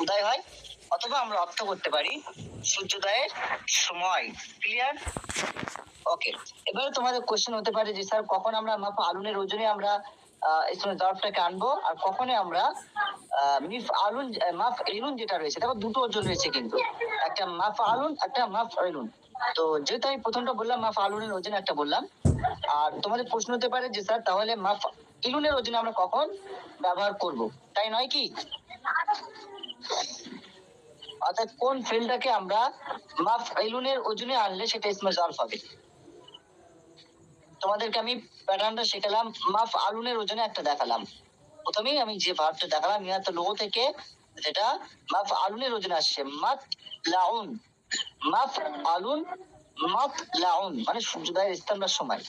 উদয় হয়, অথবা আমরা অর্থ করতে পারি সূর্যোদয়ের সময়। ক্লিয়ার? ওকে, এবারে তোমাদের কোশ্চেন হতে পারে যে স্যার কখন আমরা মাফ আলুনের ওজনে আমরা ইসমে জবাবটাকে আনবো, আর কখনে আমরা মিফ আলুন মাফ এলুন যেটা রয়েছে, দেখো দুটো ওজন রয়েছে কিন্তু, একটা মাফ আলুন একটা মাফ এলুন। তো যেহেতু আমি প্রথমটা বললাম মাফ আলুনের ওজনে একটা বললাম, আর তোমাদের প্রশ্ন হতে পারে যে স্যার তাহলে মাফ ইলুনের ওজনে আমরা কখন ব্যবহার করব, তাই নয় কি? অর্থাৎ কোন ফিল্ডটাকে আমরা মাফ ইলুনের ওজনে আনলে সেটা ইসমে জরফ হবে। তোমাদেরকে আমি প্যাটার্নটা শেখালাম, মাফ আলুনের ওজনে একটা দেখালাম। প্রথমেই আমি যে ভার্বটা দেখালাম ইয়াত লোগো থেকে, যেটা মাফ আলুনের ওজনে আসছে, মাত লাউন। মাফ আলুন মাত লাউন মানে সূর্যোদয়ের স্থান বা সময়।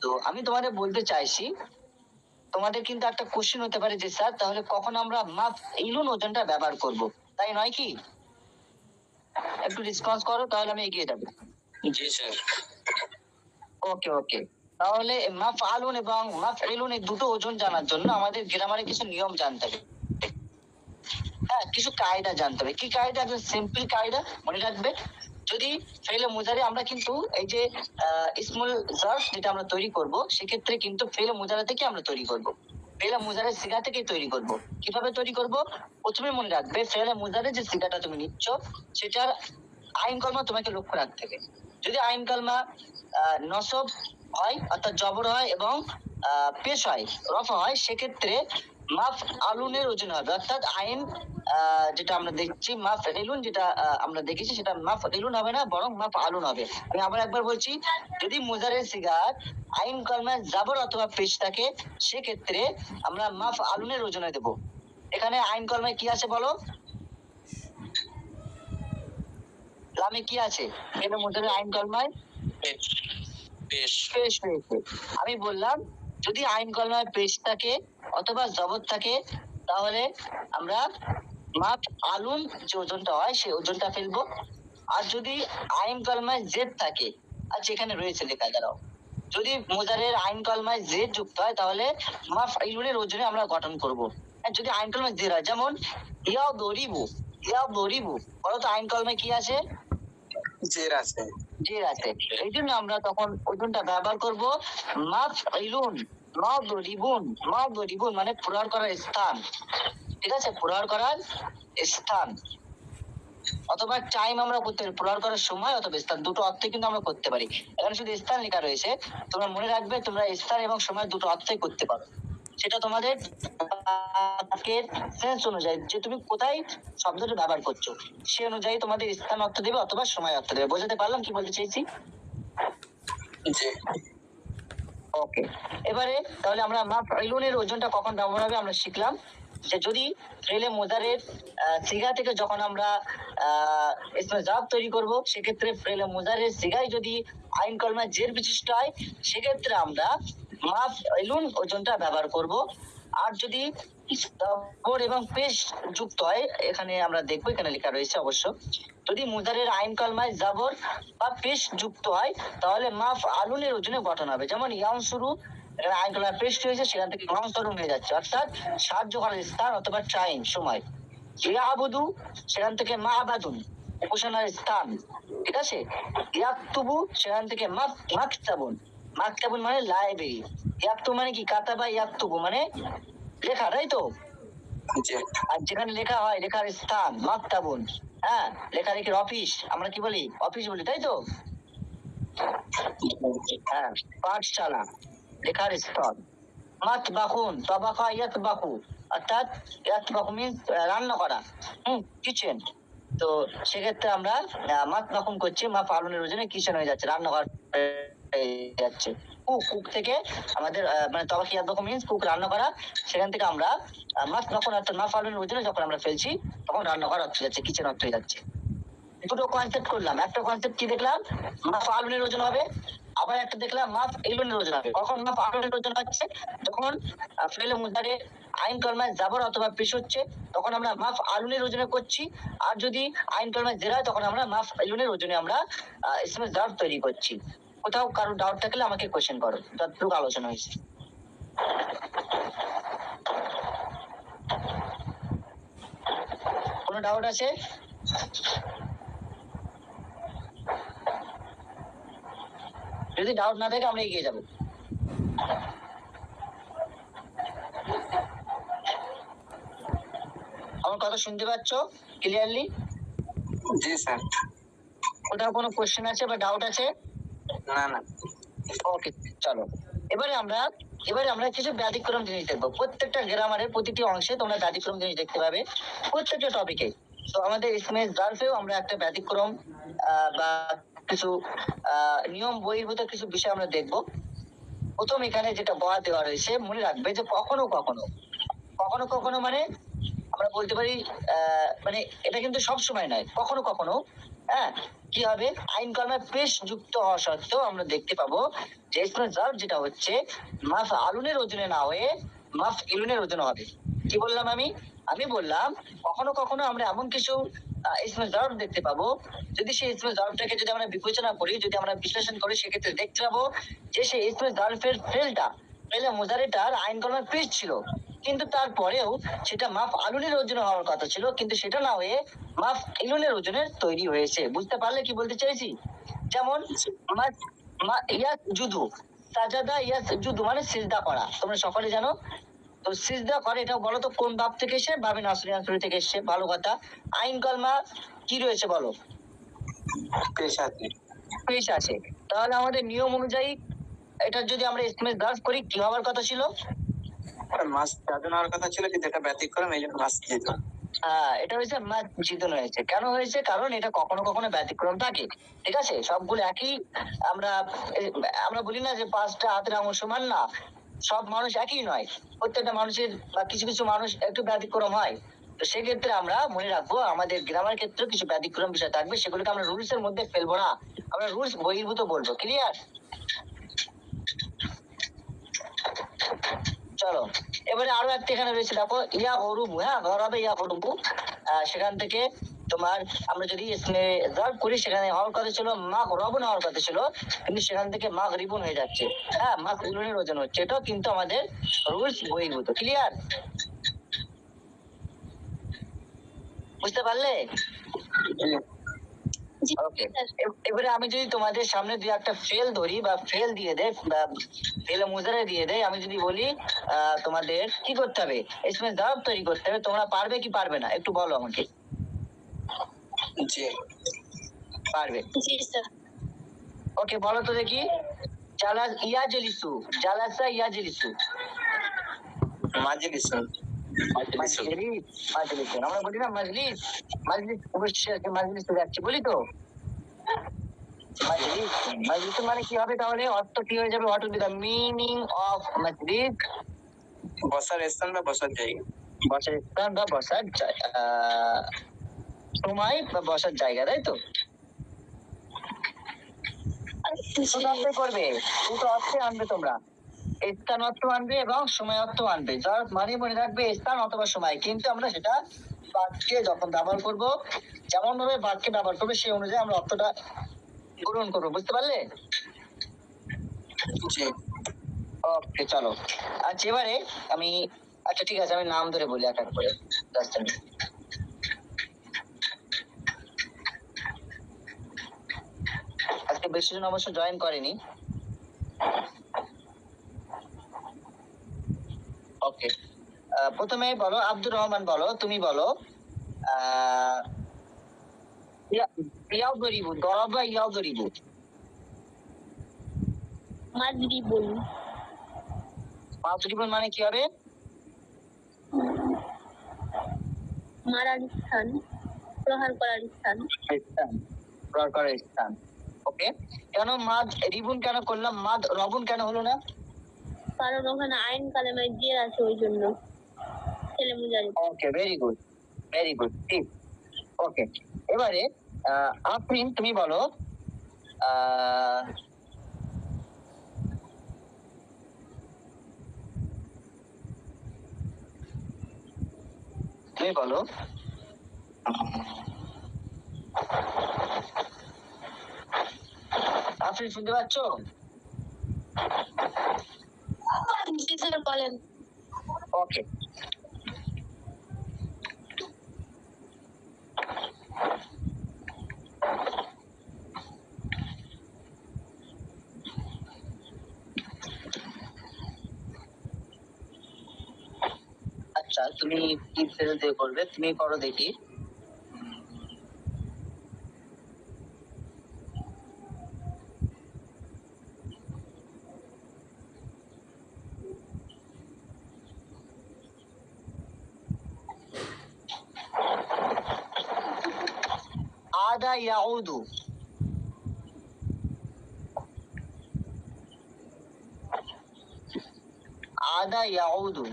তো আমি তোমাদের বলতে চাইছি, তোমাদের কিন্তু একটা কোশ্চেন হতে পারে যে স্যার তাহলে কখন আমরা মাফ ইলুন ওজনটা ব্যবহার করব, তাই নয় কি? একটু রেসপন্স করো, তাহলে আমি এগিয়ে যাবো। জি স্যার। ওকে ওকে, তাহলে মাফ আলুন এবং মাফ ইলুন এই দুটো ওজন জানার জন্য আমাদের গ্রামারে কিছু নিয়ম জানতে হবে। হ্যাঁ, কিছু কায়দা জানতে হবে। কি কায়দা? একদম সিম্পল কায়দা, মনে রাখবে। যদি ফেলে মুজারে আমরা কিন্তু এই যে স্মল জার্ফ যেটা আমরা তৈরি করব, সেক্ষেত্রে কিন্তু ফেলে মুজারা থেকে আমরা তৈরি করব, ফেলে মুজারের সিগা থেকে তৈরি করব। কিভাবে তৈরি করব? প্রথমে মনে রাখবে ফেলে মুজারের যে সিগাটা তুমি নিচ্ছ, সেটার আইন কলমা তোমাকে লক্ষ্য রাখতে হবে। যদি আইন কলমা নসব হয় অর্থাৎ জবর হয় এবং পেশ হয় রফা হয়, সেক্ষেত্রে মাফ আলুনের ওজন হবে, অর্থাৎ আইন যেটা আমরা দেখছি মাফ এলুন, যেটা আমরা দেখেছি সেটা মাফ এলুন হবে না, বরং মাফ আলুন হবে। আমি আবার একবার বলছি, যদি মুজারের সিগার আইন কলমায় জাবর অথবা পেশ থাকে, সেক্ষেত্রে আমরা মাফ আলুনের ওজনে দেব। এখানে আইন কলমায় কি আছে বলো? লামে কি আছে? এটা মুজারের আইন কলমায় পেশ। পেশ হয়েছে। আমি বললাম যদি আইন কলমায় পেশ থাকে অথবা জবর থাকে, তাহলে আমরা মাফ আলুন যে ওজনটা হয় সেই ওজনটা ফেলবো। আর যদি আইন কলমায় জেদ থাকে, আচ্ছা এখানে রয়েছে লেখা, দাঁড়াও, যদি মোজারের আইন কলমায় জেদ যুক্ত হয় তাহলে মাফ ইলুনের ওজনে আমরা গঠন করব। যদি আইন কলমায় জেদ হয়, যেমন ইয়া দরিবু, ইয়া দরিবু, বলো তো আইন কলমায় কি আছে? জের আছে। জের আছে। এই জন্য আমরা তখন ওজনটা ব্যবহার করব মাফ ইলুন মাদরিবুন। মাদরিবুন মানে প্রহার করার স্থান, ঠিক আছে, প্রহার করার স্থান। অথবা টাইম আমরা করতে পারি, প্রহার করার সময় অথবা স্থান, দুটো অর্থে কিন্তু আমরা করতে পারি। এখানে শুধু স্থান লেখা রয়েছে, তোমরা মনে রাখবে তোমরা স্থান এবং সময় দুটো অর্থই করতে পারো। সেটা তোমাদের সেন্স অনুযায়ী, যে তুমি কোথায় শব্দটা ব্যবহার করছো সে অনুযায়ী তোমাদের স্থান অর্থ দেবে অথবা সময় অর্থ দেবে। বোঝাতে পারলাম কি বলতে চাইছি? জি। ওকে, এবারে তাহলে আমরা মাফ ইলুনের ওজনটা কখন ব্যবহার হবে আমরা শিখলাম, যে যদি ফেলে মোজারের সিগা থেকে যখন আমরা ইসমে জাব তৈরি করব, সেক্ষেত্রে ফেলে মোজারের সিগায় যদি আইন কলমা জের বিশিষ্ট হয়, সেক্ষেত্রে আমরা মাফ ইলুন ওজনটা ব্যবহার করব। আর যদি জবর এবং পেশ যুক্ত হয়, এখানে আমরা দেখবো, এখানে লেখা রয়েছে অবশ্য, যদি মুজারের আইন কলমায় জাবর বা পেশ যুক্ত হয়, তাহলে মাফ আলুনের ওজনে গঠন হবে। যেমন ইয়াম শুরু, আইন কলমায় পেশ হয়েছে, সেখান থেকে মাম তরুণ হয়ে যাচ্ছে, অর্থাৎ সাহায্য করার স্থান অথবা টাইম সময়। ইয়া আবুদু, সেখান থেকে মা আবাদুন উপাসনার স্থান, ঠিক আছে। ইয়াকতুবু, সেখান থেকে মাকতাবুন, মাকতাবুন মানে লাইব্রেরি। ইয়াকতু মানে কি? কাতাবা ইয়াকতুবু মানে লেখা, তাই তো? জি। আর যেখানে লেখা হয়, লেখার স্থান মাকতাবুন। হ্যাঁ, লেখালেখির অফিস আমরা কি বলি? অফিস বলি, তাই তো? হ্যাঁ, পাঠশালা লেখার স্থল। মাত বাকুন, তবাকা ইয়াত বাকু, অর্থাৎ ইয়াত বাকু মিন্স রান্না করা, কিচেন। তো সেক্ষেত্রে আমরা মাত বাকুন করছি, মা পালনের ওজনে কিচেন হয়ে যাচ্ছে, রান্নাঘর হয়ে যাচ্ছে। কুক, কুক থেকে আমাদের মানে তবাকা ইয়াত বাকু মিন্স কুক, রান্না করা। সেখান থেকে আমরা মাত বাকুন অর্থাৎ মা পালনের ওজনে যখন আমরা ফেলছি, তখন রান্নাঘর অর্থ যাচ্ছে, কিচেন অর্থ হয়ে যাচ্ছে। দুটো কনসেপ্ট করলাম। একটা কনসেপ্ট কি দেখলাম? মাফ আলুনের ওজন হবে। আবার একটা দেখলাম মাফ ইলুনের ওজন হবে। কখন মাফ আলুনের ওজন হচ্ছে? যখন ফেলে মুদারে আইন কলমায় জাবর অথবা পেশ হচ্ছে, তখন আমরা মাফ আলুনের ওজনে করছি। আর যদি আইন কলমায় জেরা হয়, তখন আমরা মাফ ইলুনের ওজনে আমরা ইসমে জার্ফ তৈরি করছি। কোথাও কারো ডাউট থাকলে আমাকে কোশ্চেন করো, যতটুকু আলোচনা হয়েছে। কোনো ডাউট আছে? যদি ডাউট না থাকে আমরা এগিয়ে যাবো। আমার কথা শুনতে পাচ্ছ ক্লিয়ারলি? জি স্যার। কোথাও কোনো কোশ্চেন আছে বা ডাউট আছে? না না। ওকে, চলো এবারে আমরা কিছু ব্যতিক্রম জিনিস দেখবো। প্রত্যেকটা গ্রামারের প্রতিটি অংশে তোমরা ব্যতিক্রম জিনিস দেখতে পাবে, প্রত্যেকটা টপিকে। তো আমাদের এসএমএস গার্লফেও আমরা একটা ব্যতিক্রম বা কিছু নিয়ম বহির্ভূত কিছু বিষয় আমরা দেখবো। প্রথম এখানে যেটা বলা দেওয়া রয়েছে, মনে রাখবে যে কখনো কখনো কখনো কখনো মানে আমরা বলতে পারি মানে এটা কিন্তু সব সময় নয়, কখনো কখনো হ্যাঁ কি হবে, আইন কর্মের পেশ যুক্ত হওয়া সত্ত্বেও আমরা দেখতে পাবো যে ভার্ব যেটা হচ্ছে মাফ আলুনের ওজনে না হয়ে মাফ ইলুনের ওজনে হবে। কি বললাম আমি বললাম কখনো কখনো আমরা এমন কিছু ভার্ব দেখতে পাবো, যদি সেই ভার্বটাকে যদি আমরা বিবেচনা করি, যদি আমরা বিশ্লেষণ করি, সেক্ষেত্রে দেখতে পাবো যে সেই ভার্বের ফেলে মোজারেটার আইন কর্মের পেশ ছিল, কিন্তু তারপরেও সেটা মাফ আলুনের ওজনে হওয়ার কথা ছিল, কিন্তু সেটা না হয়ে মাফ ইলুনের ওজনে তৈরি হয়েছে। বুঝতে পারলে কি বলতে চাইছি? যেমন ইয়াস জুদু সাজাদা, ইয়াস জুদু মানে সিজদা করা, তোমরা সকলে জানো। তো সিজদা করে, এটা বলো তো কোন বাপ থেকে এসে? বাবে নাসরি থেকে এসছে। ভালো কথা। আইন কলমা কি রয়েছে বলো? পেশ আছে। পেশ আছে। তাহলে আমাদের নিয়ম অনুযায়ী এটা যদি আমরা এসএমএস দাস করি, কি হওয়ার কথা ছিল? মাস চাদন হওয়ার কথা ছিল, কিন্তু এটা ব্যতিক্রম, এই জন্য মাস যেত। এটা হয়েছে জিতন হয়েছে। কেন হয়েছে? কারণ এটা কখনো কখনো ব্যতিক্রম থাকে। ঠিক আছে, সবগুলো একই। আমরা আমরা বলি না যে পাঁচটা হাতের আঙুল সমান না, সব মানুষ একই নয়। প্রত্যেকটা মানুষের বা কিছু কিছু মানুষ একটু ব্যতিক্রম হয়। তো সেক্ষেত্রে আমরা মনে রাখবো আমাদের গ্রামার ক্ষেত্রে কিছু ব্যতিক্রম বিষয় থাকবে, সেগুলোকে আমরা রুলস এর মধ্যে ফেলবো না, আমরা রুলস বহির্ভূত বলবো। ক্লিয়ার? চলো এবারে আরো একটা এখানে রয়েছে, দেখো ইয়া হরুবু। হ্যাঁ, ঘর হবে ইয়া হরুবু। সেখান থেকে তোমার আমরা যদি ভার্ব করি, সেখানে হওয়ার কথা ছিল মাগ রবন হওয়ার কথা ছিল, কিন্তু সেখান থেকে মাগ রিবন হয়ে যাচ্ছে। হ্যাঁ, মাগ রিবনের ওজন হচ্ছে। এটাও কিন্তু আমাদের রুলস বহির্ভূত। ক্লিয়ার? বুঝতে পারলে? ওকে, এবারে আমি যদি তোমাদের সামনে দুই একটা ফেল ধরি বা ফেল দিয়ে দেয় বা ফেলে মুজারে দিয়ে দেয়, আমি যদি বলি তোমাদের কি করতে হবে, এসএমএস ভার্ব তৈরি করতে হবে, তোমরা পারবে কি পারবে না একটু বলো আমাকে। জি। পারবে? জি স্যার। ওকে, বলো তো দেখি। ইয়াজলিসু, জালাসা ইয়াজলিসু। মাজলিসুন। মাজলিসুন। মাজলিসুন আমরা বলি না, মাজলিস। মাজলিস অবশ্যই আছে, মাজলিস যাচ্ছে বলি তো। মাজলিস, মাজলিস মানে কি হবে তাহলে? অর্থ কি হয়ে যাবে? What will be the meaning of মাজলিস? বসার স্থান বা বসার জায়গা। বসার স্থান বা বসার সময় বা বসার জায়গা, তাই তো? দুটো অর্থ করবে, দুটো অর্থে আনবে তোমরা। স্থান অর্থ আনবে এবং সময় অর্থ আনবে। যার মানে মনে রাখবে স্থান অথবা সময়, কিন্তু আমরা সেটা বাক্যে যখন ব্যবহার করব, যেমন ভাবে বাক্যে ব্যবহার করবে সেই অনুযায়ী আমরা অর্থটা গ্রহণ করবো। বুঝতে পারলে? জি। ওকে, চলো। আচ্ছা এবারে আমি, আচ্ছা ঠিক আছে, আমি নাম ধরে বলি এক এক করে। জাস্ট আজকে বেশি জন অবশ্য জয়েন করেনি। ওকে, প্রথমে বলো আব্দুর রহমান, বলো তুমি বলো ইয়াউদরিবু, দরাবা ইয়াউদরিবু। মাজরিবুন। মাজরিবুন মানে কি হবে? মারার স্থান, প্রহার করার স্থান। স্থান, প্রহার করার স্থান। ওকে, কেন মাদ রিবুন কেন করলাম, মাদ রবুন কেন হলো না? কারণ ওখানে আইন কালেমায় জের আছে, ওই জন্য ছেলে মুজারি। ওকে, ভেরি গুড, ভেরি গুড, ঠিক। ওকে, এবারে আফরিন তুমি বলো তুমি বলো আফরিন, শুনতে পাচ্ছ? জি স্যার, বলেন। ওকে, তুমি কি ফেরত দিয়ে করবে, তুমি করো দেখি। আদা ইয়াউদু, আদা ইয়াউদু।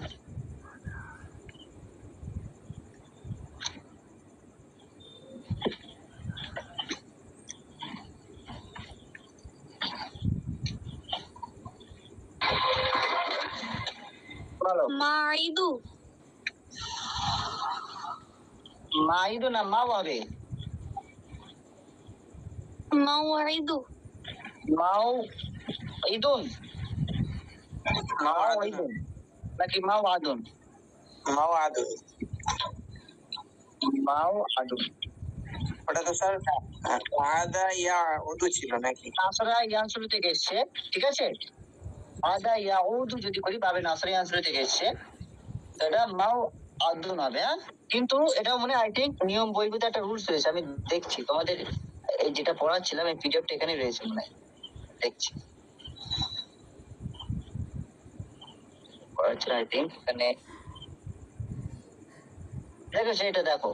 বলো। মাইদু। মাইদু না মাও হবে। মাওয়াইদু। মাও ঈদুন, মাও মাও ঈদুন নাকি মাও আদুন? মাও আদু। মাও আদুন। ওটা তো স্যার আদা ইয়া উদু ছিল নাকি? নাসরা ইয়ান শুরু থেকে এসছে, ঠিক আছে। আদা ইয়াউদু যদি করি বাবে নাসরা ইয়ান শুরু থেকে এসছে, তো এটা মাও আদুন হবে। হ্যাঁ, কিন্তু এটা মনে আই থিঙ্ক নিয়ম বইতে একটা রুলস রয়েছে, আমি দেখছি তোমাদের এই যেটা পড়াচ্ছিলাম এই পিডিএফটা এখানে রয়েছে মনে হয়, দেখছি পড়াচ্ছিল আই থিঙ্ক এখানে। দেখো সেটা দেখো।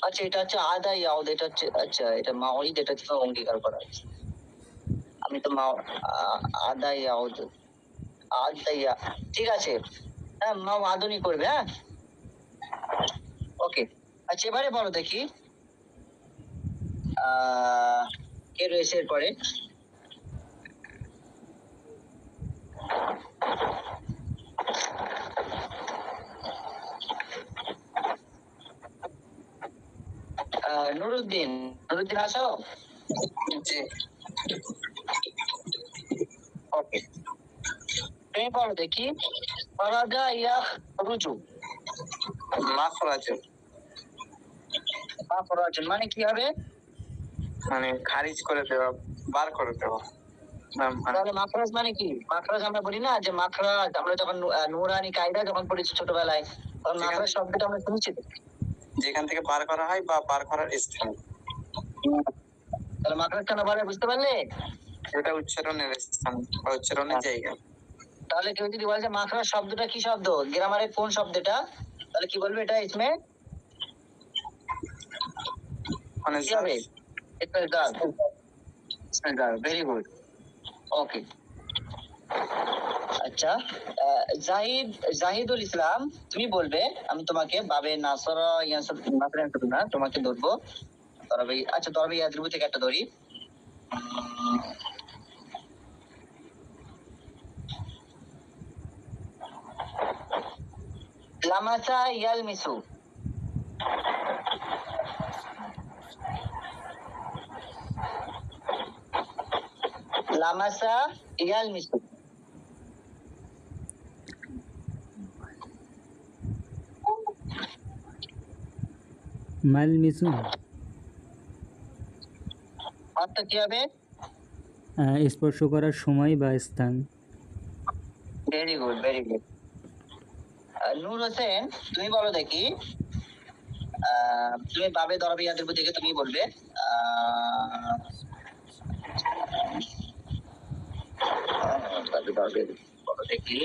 আচ্ছা এটা হচ্ছে আদা ইয়াউদ, এটা হচ্ছে আচ্ছা এটা মাওইদ, এটা হচ্ছে অঙ্গীকার করা হয়েছে। আমি তো আদা ইয়াউদ, আদা ইয়া, ঠিক আছে। হ্যাঁ মাও আদুনি করবে। হ্যাঁ ওকে। আচ্ছা এবারে বলো দেখি কে রয়েছে এরপরে। নুরুদ্দিন, নুরুদ্দিন আসো। জি। ওকে, তুমি বলো দেখি ফরাজা ইয়া রুজু। মাখরাজ ফরাজুন মানে কি হবে? মানে খারিজ করে দেওয়া, বার করে দেওয়া। মানে তাহলে মাখরাজ মানে কি? মাখরাজ আমরা বলি না যে মাখরাজ, আমরা যখন নুরানি কায়দা যখন পড়েছি ছোটবেলায়, তখন মাখরাজ শব্দটা আমরা শুনছি তো। যেখান থেকে বার করা হয় বা বার করার স্থান, তাহলে মাখরাজ কেন বলে বুঝতে পারলে? এটা উচ্চারণের স্থান বা উচ্চারণের জায়গা। তাহলে কেউ যদি বলে যে মাখরাজ শব্দটা কি শব্দ, গ্রামারে কোন শব্দটা, তাহলে কি বলবে? এটা ইসমে মানে কি হবে? Very good. ওকে। আচ্ছা জাহিদ, জাহিদুল ইসলাম, তুমি বলবে আমি তোমাকে বাবে নাসরা ইয়াসর নাসরা না তোমাকে ধরবো তরবে। আচ্ছা তরবে ইয়াদরুবু থেকে একটা ধরি। লামাসা ইয়ালমিসু, লামাসা ইয়ালমিসু। মালমিসু অর্থ কি হবে? স্পর্শ করার সময় বা স্থান। Very good, very good. Noor Hossain, তুমি বলো দেখি তুমি বাবে দরবে ইয়াদরুবু থেকে তুমি বলবে বাবে দরবে বলো দেখি।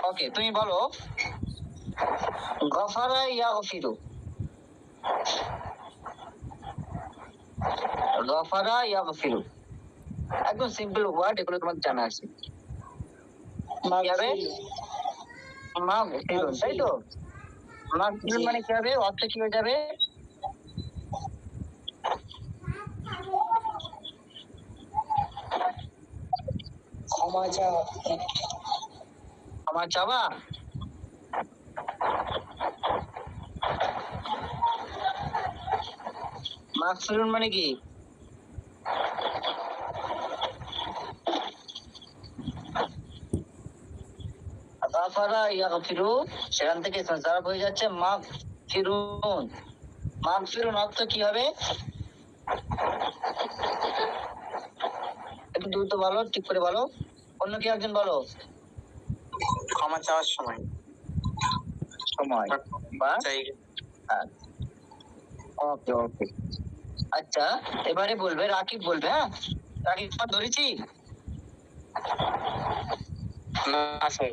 ওকে তুমি বলো গফারা ইয়াগফিরু, গফারা ইয়াগফিরু, একদম সিম্পল ওয়ার্ড, এগুলো তোমার জানা আছে। কি হবে? মাগফিরুন, তাই তো? মাগফিরুন মানে কি হবে? অর্থ কি হয়ে যাবে? ক্ষমা চাওয়া, ক্ষমা চাওয়া। মাগফিরুন মানে কি? গাফারা ইয়াগফিরু, সেখান থেকে জারাব হয়ে যাচ্ছে মাগফিরুন। মাগফিরুন অর্থ কি হবে? দ্রুত বলো, ঠিক করে বলো। অন্য কেউ একজন বলো। ক্ষমা চাওয়ার সময়। সময় বা চাই। ওকে ওকে। আচ্ছা, এবারে বলবে রাকিব বলবে। হ্যাঁ, রাকিব তোমার ধরেছি। না স্যার।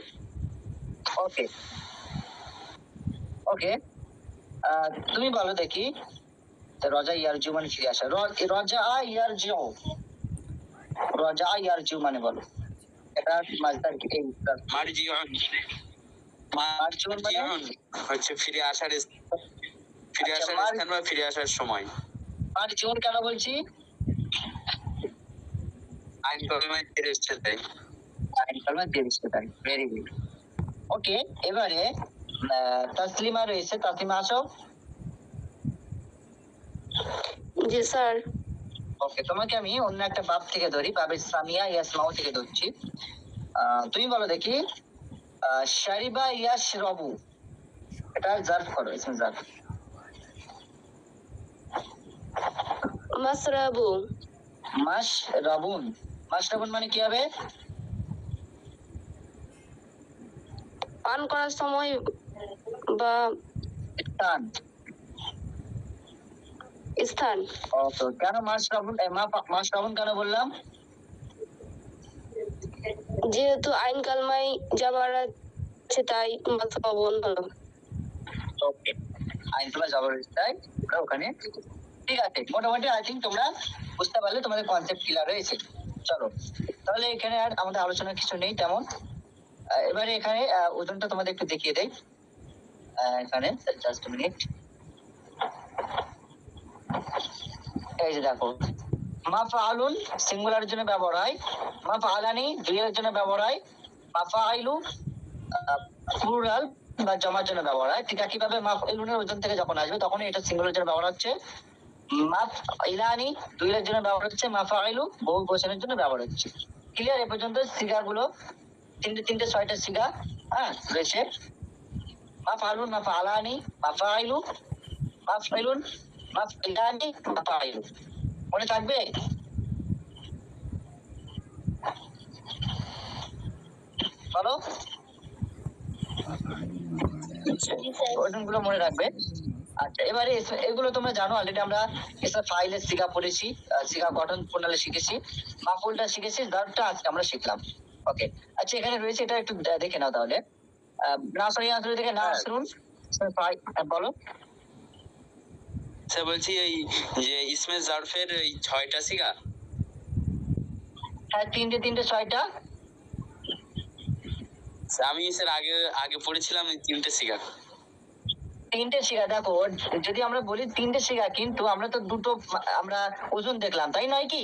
ওকে ওকে। তুমি বলো দেখি, রজা ইয়ারজু মানে ফিরে আসা। রজা ইয়ারজু, রজা ইয়ারজু মানে বলো। এটা মাঝদার এই মারজিউন। মারজুন মানে মারজিউন হচ্ছে ফিরে আসার ফিরে আচ্ছা, আসার স্থান বা ফিরে আসার সময়। মারজুন কেন বলছি? আইন কলমায় ফিরে এসছে তাই। Very good. ওকে, এবারে তাসলিমা রয়েছে। তাসলিমা আসো। জি স্যার। ওকে, তোমাকে আমি অন্য একটা বাব থেকে ধরি, বাবে সামিয়া ইয়াসমাউ থেকে ধরছি। তুমি বলো দেখি, শারিবা ইয়াশরাবু, এটা জার্ফ করো, ইসমে জার্ফ। মাসরাবু। মাশরাবুন, মাশরাবুন মানে কি হবে? পান করার সময় বা টান। স্থান। ওকে, কেন মাশরাবুন মাশরাবুন কেন বললাম? যেহেতু আইন কালমায় যাবার আছে তাই মাসরাবু হলো। ওকে, আইন তোমার জবরদস্তায় ওখানে। ঠিক আছে, মোটামুটি আই থিঙ্ক তোমরা বুঝতে পারলে, তোমাদের কনসেপ্ট ক্লিয়ার হয়েছে। চলো, তাহলে এখানে আর আমাদের আলোচনার কিছু নেই তেমন। এবারে এখানে ওজনটা তোমাদের একটু দেখিয়ে দেই। এখানে জাস্ট মিনিট। এই যে দেখো, মাফআলুন সিঙ্গুলারের জন্য ব্যবহার হয়, মাফআলানি দুইয়ের জন্য ব্যবহার হয়, মাফআইলু প্লুরাল বা জমার জন্য ব্যবহার হয়। ঠিক কিভাবে মাফআইলুনের ওজন থেকে যখন আসবে তখন এটা সিঙ্গুলারের জন্য ব্যবহার হচ্ছে, মাফআইলানি দুইয়ের জন্য ব্যবহার হচ্ছে, মাফআইলু বহুবচনের জন্য ব্যবহার হচ্ছে। ক্লিয়ার? এ পর্যন্ত সিগাগুলো তিনটে ছয়টা সিগা রয়েছে। মাফআলুন, মাফআলানি, মাফআইলু, মাফআইলুন, মাফআইলানি, মাফআইলু। মনে থাকবে? বলো, জি স্যার। ওজনগুলো মনে রাখবে। আচ্ছা, এবারে এগুলো তোমরা জানো অলরেডি, আমরা ফাইলের সিগা পড়েছি, সিগা গঠন প্রণালী শিখেছি, মাফুলটা শিখেছি, ভার্বটা আজকে আমরা শিখলাম। ওকে, আচ্ছা এখানে রয়েছে, এটা একটু দেখে নাও তাহলে। নাসরি আনসারি থেকে নাসরুন, বলো। স্যার বলছি এই যে ইসমে জারফের এই 6টা সিগা। হ্যাঁ, তিনটে ছয়টা। আমি স্যার আগে আগে পড়েছিলাম এই 3টে সিগা। তিনটে শিখা, দেখো যদি আমরা বলি তিনটে শিখা, কিন্তু আমরা তো দুটো আমরা ওজন দেখলাম, তাই নয় কি?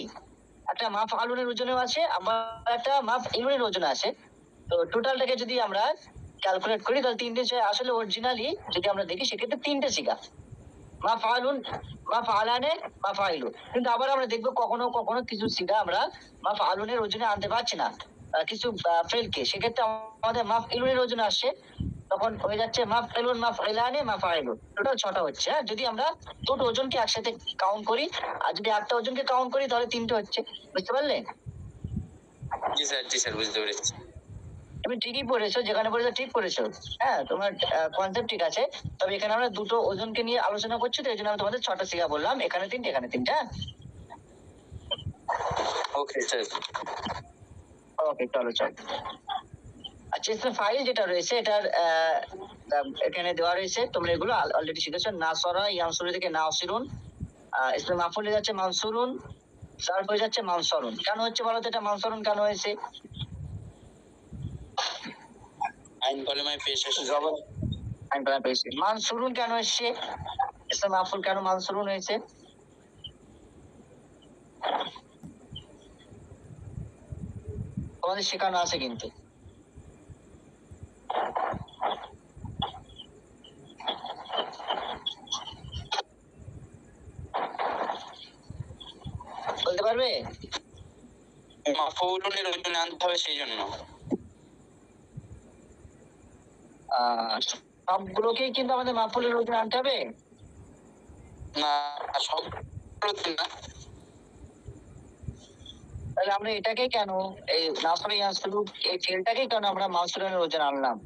একটা মাফ আলুনের ওজনেও আছে, আবার একটা মাফ ইলুনের ওজন আছে। তো টোটালটাকে যদি আমরা ক্যালকুলেট করি তাহলে তিনটে আসলে অরিজিনালি যদি আমরা দেখি সেক্ষেত্রে তিনটে শিখা, মাফ আলুন, মাফ আলানে, মাফ আইলু। কিন্তু আবার আমরা দেখবো কখনো কখনো কিছু শিখা আমরা মাফ আলুনের ওজনে আনতে পারছি না, কিছু ফেলকে, সেক্ষেত্রে আমাদের মাফ ইলুনের ওজনে আসছে, তখন হয়ে যাচ্ছে মাফ এলুন, মাফ এলানে, মাফ আইলুন। টোটাল 6টা হচ্ছে। হ্যাঁ, যদি আমরা দুটো ওজনকে একসাথে কাউন্ট করি, আর যদি একটা ওজনকে কাউন্ট করি তাহলে তিনটে হচ্ছে। বুঝতে পারলে? জি স্যার বুঝতে পেরেছি। তুমি ঠিকই পড়েছো, যেখানে পড়েছো ঠিক পড়েছো। হ্যাঁ, তোমার কনসেপ্ট ঠিক আছে। তবে এখানে আমরা দুটো ওজনকে নিয়ে আলোচনা করছি, তো এই জন্য আমি তোমাদের 6টা শিখা বললাম, এখানে তিনটে এখানে তিনটা। Okay sir. ওকে, চলো। আচ্ছা, ফাইল যেটা রয়েছে এটার এখানে দেওয়া রয়েছে, তোমরা এগুলো অলরেডি শিখেছো। নাসরা ইয়ানসুরু থেকে নাসিরুন, ইসমে মাফুল হয়ে যাচ্ছে মানসুরুন, জারফ হয়ে যাচ্ছে মানসুরুন। কেন হচ্ছে বলো তো এটা মানসুরুন কেন হয়েছে? আইন কলমায় পেশ এসে মানসুরুন কেন এসছে? ইসমে মাফুল কেন মানসুরুন হয়েছে? তোমাদের শেখানো আছে কিন্তু। বলতে পারবে? মাফউলুনের ওজনে আনতে হবে সেই জন্য। সবগুলোকেই কিন্তু আমাদের মাফুলের ওজনে আনতে হবে না, সব না। তাহলে আমরা এটাকে কেন এই নাসরা ইয়ানসুরু এই ফেলটাকে কেন আমরা মানসুরানের ওজন আনলাম?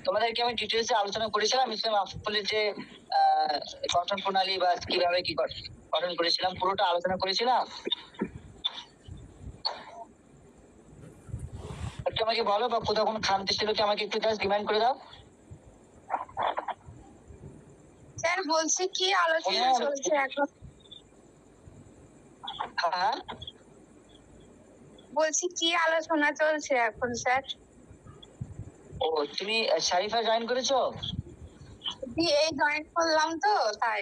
তোমাদেরকে আমি ডিটেলসে আলোচনা করেছিলাম ইসলাম আফলের যে গঠন প্রণালী বা কিভাবে কি গঠন করেছিলাম, পুরোটা আলোচনা করেছিলাম। একটু আমাকে বলো, বা কোথাও কোনো খামতি ছিল কি আমাকে একটু জাস্ট রিমাইন্ড করে দাও। স্যার বলছি কি আলোচনা চলছে এখন? হ্যাঁ, বলছি কি আলোচনা চলছে এখন স্যার? ও তুমি শারিফা জয়েন করেছো? এই জয়েন করলাম তো তাই।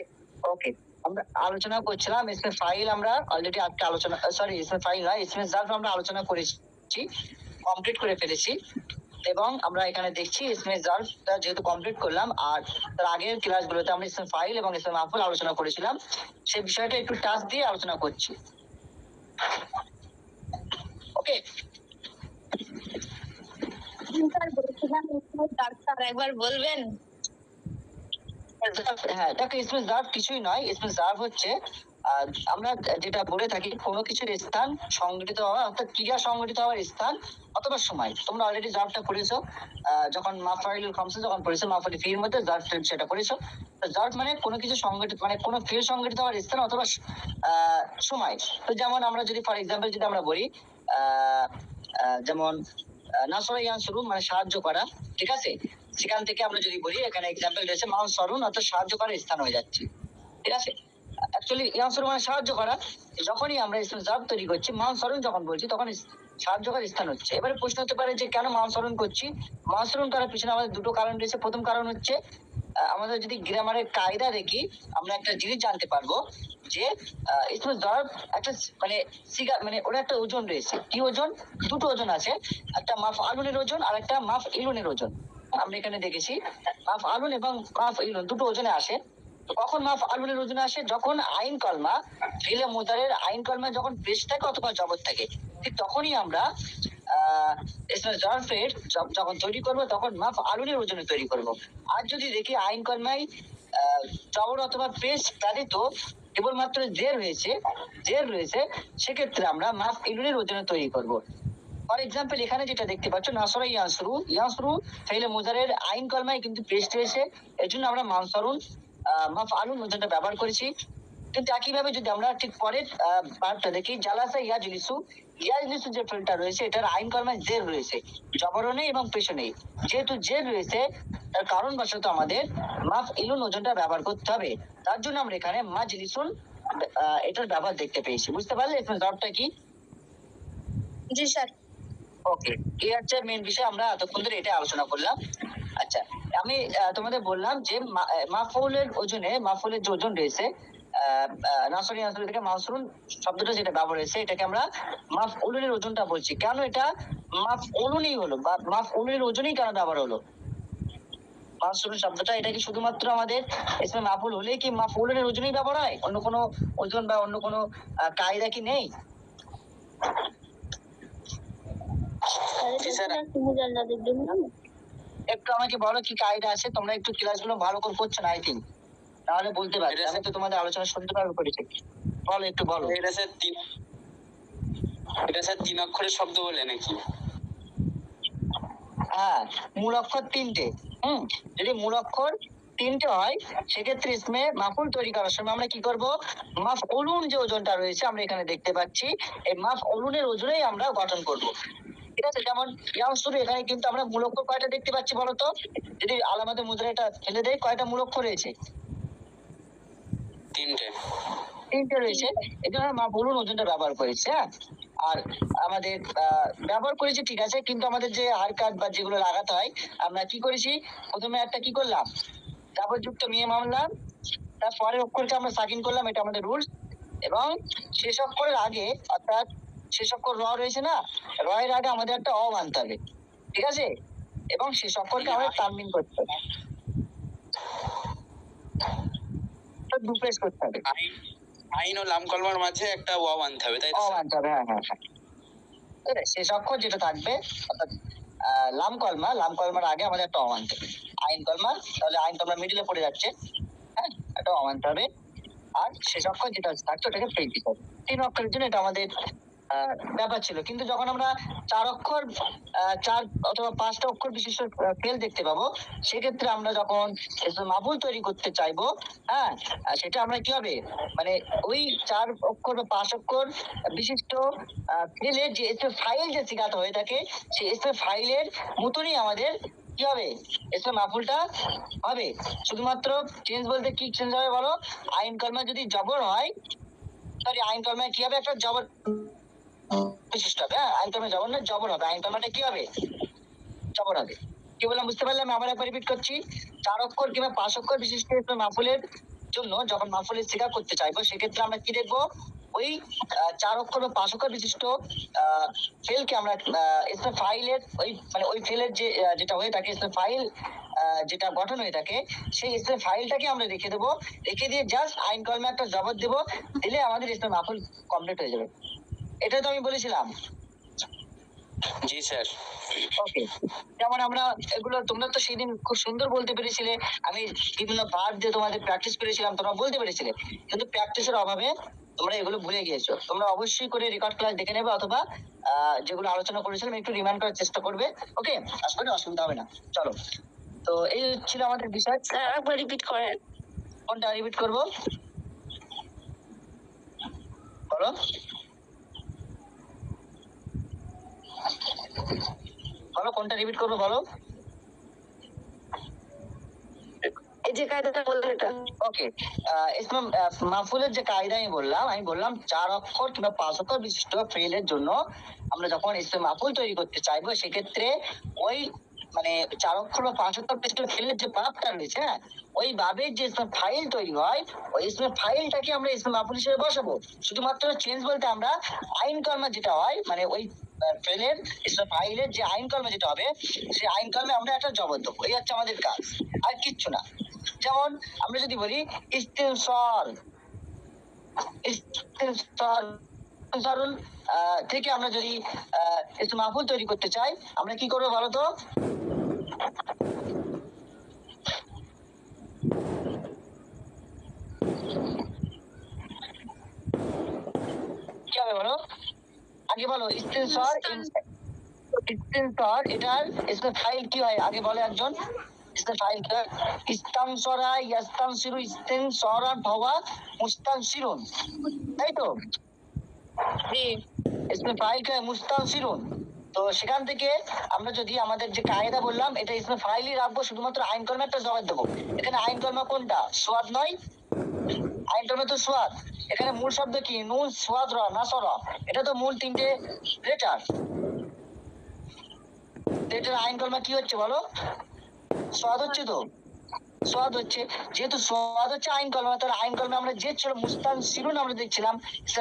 ওকে, আমরা আলোচনা করছিলাম ইসমে ফাইল, আমরা অলরেডি আজকে আলোচনা, সরি ইসমে ফাইল নয়, ইসমে জার্ফ আমরা আলোচনা করেছি, কমপ্লিট করে ফেলেছি। এবং আমরা এখানে দেখছি ইসমে জার্ফটা যেহেতু কমপ্লিট করলাম, আর তার আগের ক্লাসগুলোতে আমরা ইসমে ফাইল এবং ইসমে মাফুল আলোচনা করেছিলাম, সেই বিষয়টা একটু টাচ দিয়ে আলোচনা করছি। ওকে, স্যার বলছিলাম ডাক্তার একবার বলবেন? হ্যাঁ দেখো, ইসমে জার্ফ কিছুই নয়, ইসমে জার্ফ হচ্ছে আমরা যেটা বলে থাকি কোনো কিছুর স্থান সংগঠিত হওয়া, অর্থাৎ ক্রিয়া সংগঠিত হওয়ার স্থান অথবা সময়। তোমরা অলরেডি জার্ফটা পড়েছো যখন মাফাইলুল খামসা যখন পড়েছো, মাফাইল ফির মধ্যে জার্ফ সেটা পড়েছো। জার্ফ মানে কোনো কিছু সংগঠিত, মানে কোনো ফিল সংগঠিত হওয়ার স্থান অথবা সময়। তো যেমন আমরা যদি ফর এক্সাম্পল যদি আমরা বলি যেমন নাসরা ইয়ানসুরু মানে সাহায্য করা, ঠিক আছে, সেখান থেকে আমরা যদি বলি এখানে এক্সাম্পল রয়েছে মানসরুন, অর্থাৎ সাহায্য করার স্থান হয়ে যাচ্ছে, ঠিক আছে। অ্যাকচুয়ালি ইয়ানসুরু মানে সাহায্য করা, যখনই আমরা ইসমে জার্ফ তৈরি করছি মানসরুন যখন বলছি তখন সাহায্য করার স্থান হচ্ছে। এবারে প্রশ্ন হতে পারে যে কেন মানসরুন করছি? মানসরুন করার পিছনে আমাদের দুটো কারণ রয়েছে। প্রথম কারণ হচ্ছে আমাদের যদি গ্রামারের কায়দা দেখি আমরা একটা জিনিস জানতে পারবো যে ইসমে জার্ফ একটা মানে সিগা, মানে ওর একটা ওজন রয়েছে। কি ওজন? দুটো ওজন আছে, একটা মাফ আলুনের ওজন আর একটা মাফ ইলুনের ওজন। আমরা এখানে দেখেছি মাফ আলুন এবং মাফ ইলুন দুটো ওজনে আসে। তো কখন মাফ আলুনের ওজনে আসে? যখন আইন কলমা ফিলে মুদারের আইন কলমা যখন পেশ থাকে অথবা জবর থাকে, ঠিক তখনই আমরা ইসমে জার্ফের যখন তৈরি করব তখন মাফ আলুনের ওজনে তৈরি করব। আর যদি দেখি আইন কলমায় জবর অথবা পেশ ব্যতীত কেবলমাত্র জের রয়েছে, সেক্ষেত্রে আমরা মাফ ইলুনের ওজনে তৈরি করব। ফর এক্সাম্পল এখানে যেটা দেখতে পাচ্ছ নাসরা ইয়ানসুরু ফেলে মুজারের আইন কলমায় কিন্তু পেস্ট রয়েছে, এর জন্য আমরা মানসরুন মাফ আলুন ওজনটা ব্যবহার করেছি। কিন্তু একইভাবে যদি আমরা ঠিক পরের পার্টটা দেখি জালাসা ইয়াজলিসু যে ফেলটা রয়েছে এটার আইন কলমায় জের রয়েছে, জবরও নেই এবং পেশও নেই। যেহেতু জের রয়েছে তার কারণবশত আমাদের মাফ ইলুন ওজনটা ব্যবহার করতে হবে। তার জন্য আমরা এখানে মাজলিসুন এটার ব্যবহার দেখতে পেয়েছি। বুঝতে পারলে এখানে জবটা কি? জি স্যার। ওকে, এই হচ্ছে মেন বিষয়, আমরা এতক্ষণ ধরে এটা আলোচনা করলাম। আচ্ছা, আমি তোমাদের বললাম যে মাফউলের ওজনে, মাফউলের যে ওজন রয়েছে নাসরি নাসরি থেকে মাসরুন শব্দটা যেটা ব্যবহার হয়েছে এটাকে আমরা মাফউলের ওজনটা বলছি। কেন এটা মাফউলুনই হলো, বা মাফউলের ওজনই কেন ব্যবহার হলো মাসরুন শব্দটা? এটা কি শুধুমাত্র আমাদের ইসমে মাফউল হলে কি মাফউলের ওজনই ব্যবহার হয়? অন্য কোনো ওজন বা অন্য কোনো কায়দা কি নেই? মুজাল্লাদের জন্য একটু আমাকে বলো কি কায়দা আছে? তোমরা একটু ক্লাসগুলো ভালো করে করছো না আই থিঙ্ক, তাহলে বলতে পারবে। আমি তো তোমাদের আলোচনা শুনতে পারবো করেছি। বলো, একটু বলো। এটা স্যার তিন অক্ষরের শব্দ বলে নাকি? হ্যাঁ, মূল অক্ষর তিনটে। যদি মূল অক্ষর তিনটে হয় সেক্ষেত্রে ইসমে মাফুল তৈরি করার সময় আমরা কি করব? মাফ অলুন যে ওজনটা রয়েছে আমরা এখানে দেখতে পাচ্ছি, এই মাফ অলুনের ওজনেই আমরা গঠন করব। ঠিক আছে, যেমন ইয়ানসুরু এখানে কিন্তু আমরা মূল অক্ষর কয়টা দেখতে পাচ্ছি বলতো? যদি আলামাতে মুদ্রাটা ফেলে দেয় কয়টা মূল অক্ষর রয়েছে? তিনটে রয়েছে। এই জন্য মা বলুন ওজনটা ব্যবহার করেছে। হ্যাঁ, আর আমাদের ব্যবহার করেছি ঠিক আছে, কিন্তু আমাদের যে হারকাত বা যেগুলো লাগাতে হয় আমরা কি করেছি? প্রথমে একটা কি করলাম? যাবরযুক্ত মিম আনলাম, তার পরের অক্ষরকে আমরা সাকিন করলাম, এটা আমাদের রুলস। এবং শেষ অক্ষরের আগে, অর্থাৎ শেষ অক্ষর র রয়েছে না, র এর আগে আমাদের একটা অ আনতে হবে, ঠিক আছে? এবং শেষ অক্ষরকে আমাদের তানবিন করতে হবে, দুপ্রেস করতে হবে। আইন ও লাম কলমার মাঝে একটা ওয়াও আনতে হবে, তাই তো? আনতে হবে, হ্যাঁ হ্যাঁ হ্যাঁ। শেষ অক্ষর যেটা থাকবে অর্থাৎ লাম কলমার আগে আমাদের একটা আনতে হবে। আইন কলমা, তাহলে আইন কলমা মিডিলে পড়ে যাচ্ছে, হ্যাঁ, একটা আনতে হবে। আর শেষ অক্ষর যেটা থাকছে ওটাকে ফেল দিতে হবে। 3 অক্ষরের জন্য এটা আমাদের ব্যাপার ছিল। কিন্তু যখন আমরা 4 অক্ষর 4 অথবা 5টা অক্ষর বিশিষ্ট ফেল দেখতে পাবো, সেক্ষেত্রে আমরা যখন মাপুল তৈরি করতে চাইবো, হ্যাঁ, সেটা আমরা কি হবে, মানে ওই 4 অক্ষর বা 5 অক্ষর বিশিষ্ট ফেলের যে ফাইল যে সিগাতে হয়ে থাকে, সেই ফাইলের মতনই আমাদের কি হবে, মাপুলটা হবে। শুধুমাত্র চেঞ্জ বলতে কি চেঞ্জ হবে বলো? আইন কলমা যদি জবর হয়, সরি, আইন কলমায় কি হবে, একটা জবর বিশিষ্ট হবে। হ্যাঁ, আইন কলমে জবর না, জবর হবে। আইন কলমাটা কি হবে, জবর হবে। কি বললাম বুঝতে পারলাম? আবার একবার রিপিট করছি। 4 অক্ষর কিংবা 5 অক্ষর বিশিষ্ট মাফুলের জন্য যখন মাফুলের সিগা করতে চাইবো, সেক্ষেত্রে আমরা কি দেখবো, ওই 4 অক্ষর বা 5 অক্ষর বিশিষ্ট ফেলকে আমরা ফাইলের ওই মানে ওই ফেলের যে যেটা হয়ে থাকে ফাইল যেটা গঠন হয়ে থাকে, সেই ফাইলটাকে আমরা রেখে দেবো। রেখে দিয়ে জাস্ট আইন কলমে একটা জবর দেবো, দিলে আমাদের মাফুল কমপ্লিট হয়ে যাবে। এটা তো আমি বলেছিলাম। জি স্যার। ওকে, যেমন আমরা এগুলো তোমরা তো সেদিন খুব সুন্দর বলতে পেরেছিলে, আমি বিভিন্ন ভার্ব দিয়ে তোমাদের প্র্যাকটিস করেছিলাম, তোমরা বলতে পেরেছিলে, কিন্তু প্র্যাকটিসের অভাবে তোমরা এগুলো ভুলে গিয়েছো। তোমরা অবশ্যই করে রেকর্ড ক্লাস দেখে নেবে, অথবা যেগুলো আলোচনা করেছিলাম একটু রিমাইন্ড করার চেষ্টা করবে। ওকে, আশা করি অসুবিধা হবে না। চলো, তো এই ছিল আমাদের বিষয়। স্যার একবার রিপিট করেন। কোনটা রিপিট করবো বলো? বলো কোনটা রিপিট করবো বলো? এই যে কায়দাটা বললেন এটা। ওকে, ইসলাম মাফুলের যে কায়দা আমি বললাম 4 অক্ষর কিংবা 5 অক্ষর বিশিষ্ট ফেলের জন্য আমরা যখন ইসলাম মাফুল তৈরি করতে চাইবো, সেক্ষেত্রে ওই মানে 4 অক্ষর বা 5 অক্ষর বিশিষ্ট ফেলের যে ভাবটা রয়েছে, হ্যাঁ, ওই ভাবের যে ফাইল তৈরি হয়, ওই ফাইলটাকে আমরা ইসলাম মাফুল হিসেবে বসাবো। শুধুমাত্র চেঞ্জ বলতে আমরা আইন কলমা যেটা হয়, মানে ওই ফেলের ফাইলের যে আইন কলমা যেটা হবে, সেই আইন কলমে আমরা একটা জবর দেবো। এই হচ্ছে আমাদের কাজ, আর কিচ্ছু না। যেমন আমরা যদি বলি ইস্তেনসার, থেকে আমরা যদি মাহফুল তৈরি করতে চাই, আমরা কি করবো বলো তো? কি হবে বলো? আগে বলো ইস্তেনসার, এটার ফাইল কি হয় আগে বলে একজন। ফাইল কি হয়? ইস্তানসরা ইয়াস্তানসিরু ইস্তেনসরান ফাওয়া মুস্তানসিরুন, তাই তো? জি। ফাইল কি হয়? মুস্তানসিরুন। তো সেখান থেকে আমরা যদি আমাদের যে কায়দা বললাম, এটা ফাইলই রাখবো, শুধুমাত্র আইন কলমে একটা জবাব দেবো। এখানে আইন কলমা কোনটা? সোয়াদ নয়? আইন কলমে তো সোয়াদ। এখানে মূল শব্দ কি? নুন সোয়াদ র নাসরা, এটা তো মূল 3টে লেটার। এটার আইন কলমা কি হচ্ছে বলো? সোয়াদ হচ্ছে তো, সোয়াদ হচ্ছে। যেহেতু সোয়াদ হচ্ছে আইন কলমা, তাহলে আইন কলমা আমরা যে ছিল মুস্তান সিরুন আমরা দেখছিলাম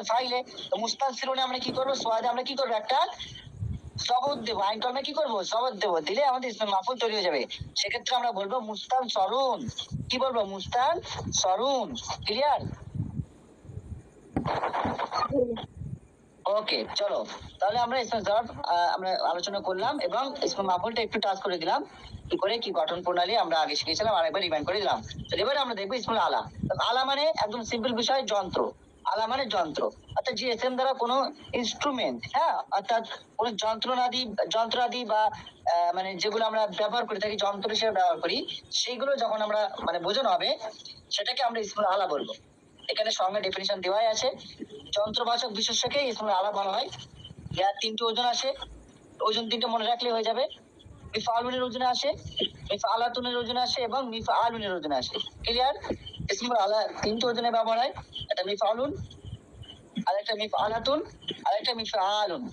ফাইলে, তো মুস্তান সিরুনে আমরা কি করবো, সোয়াদে আমরা কি করবো, একটা জবর দেবো। আইন কলমে কি করবো, জবর দেবো, দিলে আমাদের মাফুল তৈরি হয়ে যাবে। সেক্ষেত্রে আমরা বলবো মুস্তান সরুন। কি বলবো? মুস্তান সরুন। ক্লিয়ার? ওকে, চলো তাহলে আমরা আমরা আলোচনা করলাম, এবং মাফুলটা একটু টাচ করে দিলাম, কি করে কি গঠন প্রণালী আমরা আগে শিখেছিলাম, আরেকবার রিমাইন্ড করে দিলাম। তো এবারে আমরা দেখবো ইসমুল আলা। আলা মানে একদম সিম্পল বিষয়, যন্ত্র। আলা মানে যন্ত্র, অর্থাৎ যে দ্বারা কোনো ইনস্ট্রুমেন্ট, হ্যাঁ, অর্থাৎ কোনো যন্ত্রাদি বা মানে যেগুলো আমরা ব্যবহার করে থাকি, যন্ত্র হিসেবে ব্যবহার করি, সেইগুলো যখন আমরা মানে বোঝানো হবে, সেটাকে আমরা ইসমুল আলা বলবো। এখানে সঙ্গে ডেফিনিশন দেওয়াই আছে। যন্ত্রবাচক বিশেষ্যকে ইসমুল আলা বলা হয়। ইয়ার 3টে ওজন আসে, ওজন 3টে মনে রাখলে হয়ে যাবে। মিফআলুনের ওজনে আসে, মিফআলাতুনের ওজনে আসে, এবং মিফআলুনের ওজনে আসে। ক্লিয়ার? ইসমুল আলা 3টে ওজনে ব্যবহার হয়। একটা মিফআলুন, আরেকটা মিফআলাতুন, আরেকটা মিফআলুন।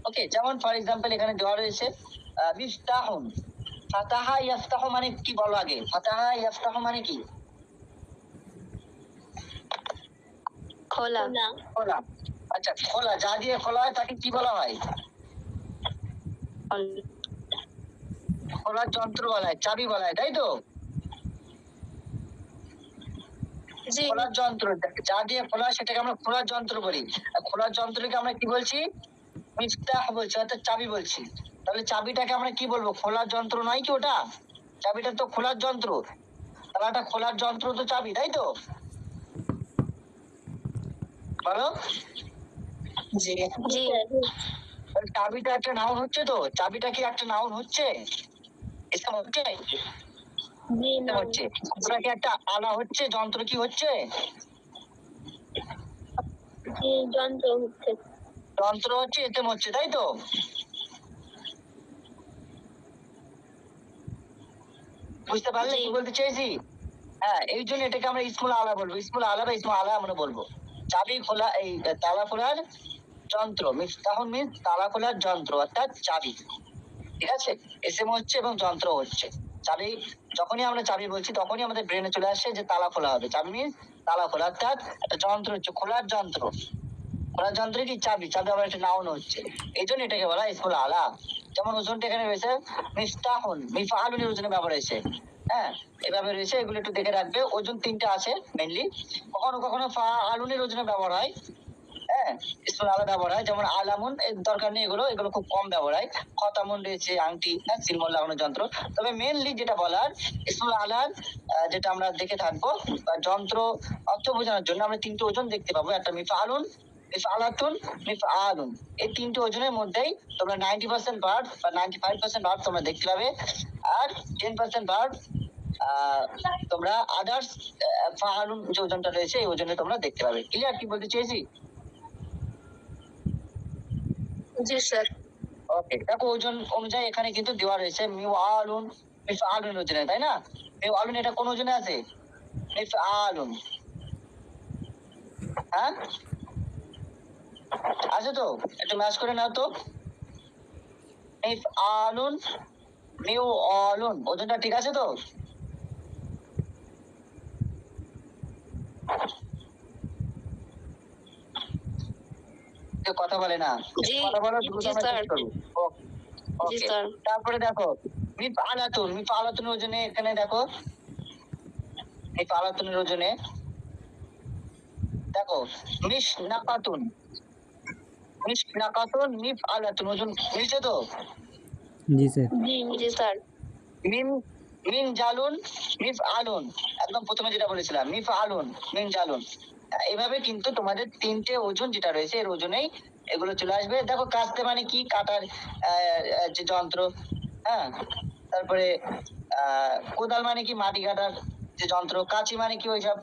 ওকে, যেমন ফর এক্সাম্পল এখানে দেওয়া রয়েছে মিফতাহুন। ফাতাহা ইয়াফতাহু মানে কি বলো আগে? ফাতাহা ইয়াফতাহু মানে কি? খোলা। খোলা। আচ্ছা, খোলা, যা দিয়ে খোলা হয় তাকে কি বলা হয়? খোলার যন্ত্র বলা হয়, চাবি বলা হয়, তাই তো? খোলার যন্ত্র, যা দিয়ে খোলা হয় সেটাকে আমরা খোলার যন্ত্র বলি। খোলার যন্ত্রকে আমরা কি বলছি? মিফতাহ বলছি, অর্থাৎ চাবি বলছি। তাহলে চাবিটাকে আমরা কি বলবো? খোলার যন্ত্র নয় কি ওটা? চাবিটা তো খোলার যন্ত্র, তাহলে একটা খোলার যন্ত্র তো চাবি, তাই তো? বলো। জি চাবিটা একটা নাউন হচ্ছে তো, চাবিটা কি একটা নাউন হচ্ছে? ইসম হচ্ছে, জি ইসম না হচ্ছে। ওটা কি একটা আলা হচ্ছে, যন্ত্র কি হচ্ছে? জি যন্ত্র হচ্ছে। যন্ত্র হচ্ছে, ইসম হচ্ছে, তাই তো? বুঝতে পারলে জি। কি বলতে চাইছি? হ্যাঁ, এই জন্য এটাকে আমরা ইসমুল আলা বলবো, ইসমুল আলা বা ইসমুল আলা আমরা বলবো। চাবি খোলা, এই তালা খোলার যন্ত্র, মিফতাহুন মিন্স তালা খোলার যন্ত্র অর্থাৎ চাবি। ঠিক আছে, এসএম হচ্ছে এবং যন্ত্র হচ্ছে। চাবি, যখনই আমরা চাবি বলছি তখনই আমাদের ব্রেনে চলে আসে যে তালা খোলা হবে। চাবি মিন্স তালা খোলা, অর্থাৎ একটা যন্ত্র হচ্ছে, খোলার যন্ত্র। খোলার যন্ত্রে কি চাবি, চাবি আবার একটা নাউন হচ্ছে, এই জন্য এটাকে বলা হয় ইসমুল আলা। যেমন ওজনটা এখানে রয়েছে মিফতাহুন, মিফআলুনের ওজনে ব্যবহার হয়েছে। হ্যাঁ, এভাবে রয়েছে, এগুলো একটু দেখে রাখবে। ওজন তিনটা আছে মেনলি, কখনো কখনো ফাআলুনের ওজনে ব্যবহার হয়। হ্যাঁ, ইসমুল আলা ব্যবহার হয়, যেমন আলামুন এর দরকার নেই, এগুলো এগুলো খুব কম ব্যবহার হয়। খতামুন রয়েছে, আংটি, হ্যাঁ, সিলমোহর লাগানোর যন্ত্র। তবে মেনলি যেটা বলার ইসমুল আলার যেটা আমরা দেখে থাকবো বা যন্ত্র অর্থ বোঝানোর জন্য আমরা তিনটে ওজন দেখতে পাবো। একটা মিফআলুন, মিফআলাতুন, মিফআলুন। এই তিনটে ওজনের মধ্যেই তোমরা 90% ভার্ব বা 95% ভার্ব তোমরা দেখতে পাবে, আর 10% ভার্ব তোমরা আদার্স ফাআলুন যে ওজনটা রয়েছে এই ওজনে তোমরা দেখতে পাবে। ক্লিয়ার কি বলতে চেয়েছি? জি স্যার। ওকে, দেখো ওজন অনুযায়ী এখানে কিন্তু দেওয়া রয়েছে মিওয়ালুন, মিফআলুন ওজনে, তাই না? মিওয়ালুন এটা কোন ওজনে আছে? মিফআলুন। হ্যাঁ, আছে তো? একটু ম্যাচ করে নাও তো। মিফআলুন, মিওয়ালুন, ওজনটা ঠিক আছে তো? কেউ কথা বলে না, জি, কথা বলো, জি, দ্রুত আমরা স্যার। শেষ করবো। জি ওকে, স্যার। তারপরে দেখো মিফআলাতুন, মিফআলাতুন ওজনে এখানে দেখো, মিফআলাতুনের ওজনে দেখো মিশনাকাতুন, মিশনাকাতুন, মিফআলাতুন, ওজন মিলছে তো? জি স্যার। জি জি স্যার। মিন, মিন জালুন, মিফআলুন, একদম প্রথমে যেটা বলেছিলাম মিফআলুন, মিন জালুন। এভাবে কিন্তু তোমাদের তিনটে ওজন যেটা রয়েছে এর ওজনেই এগুলো চলে আসবে। দেখো কাস্তে মানে কি, কাটার যে যন্ত্র। হ্যাঁ, তারপরে কোদাল মানে কি, মাটি কাটার যে যন্ত্র। কাঁচি মানে কি, ওইসব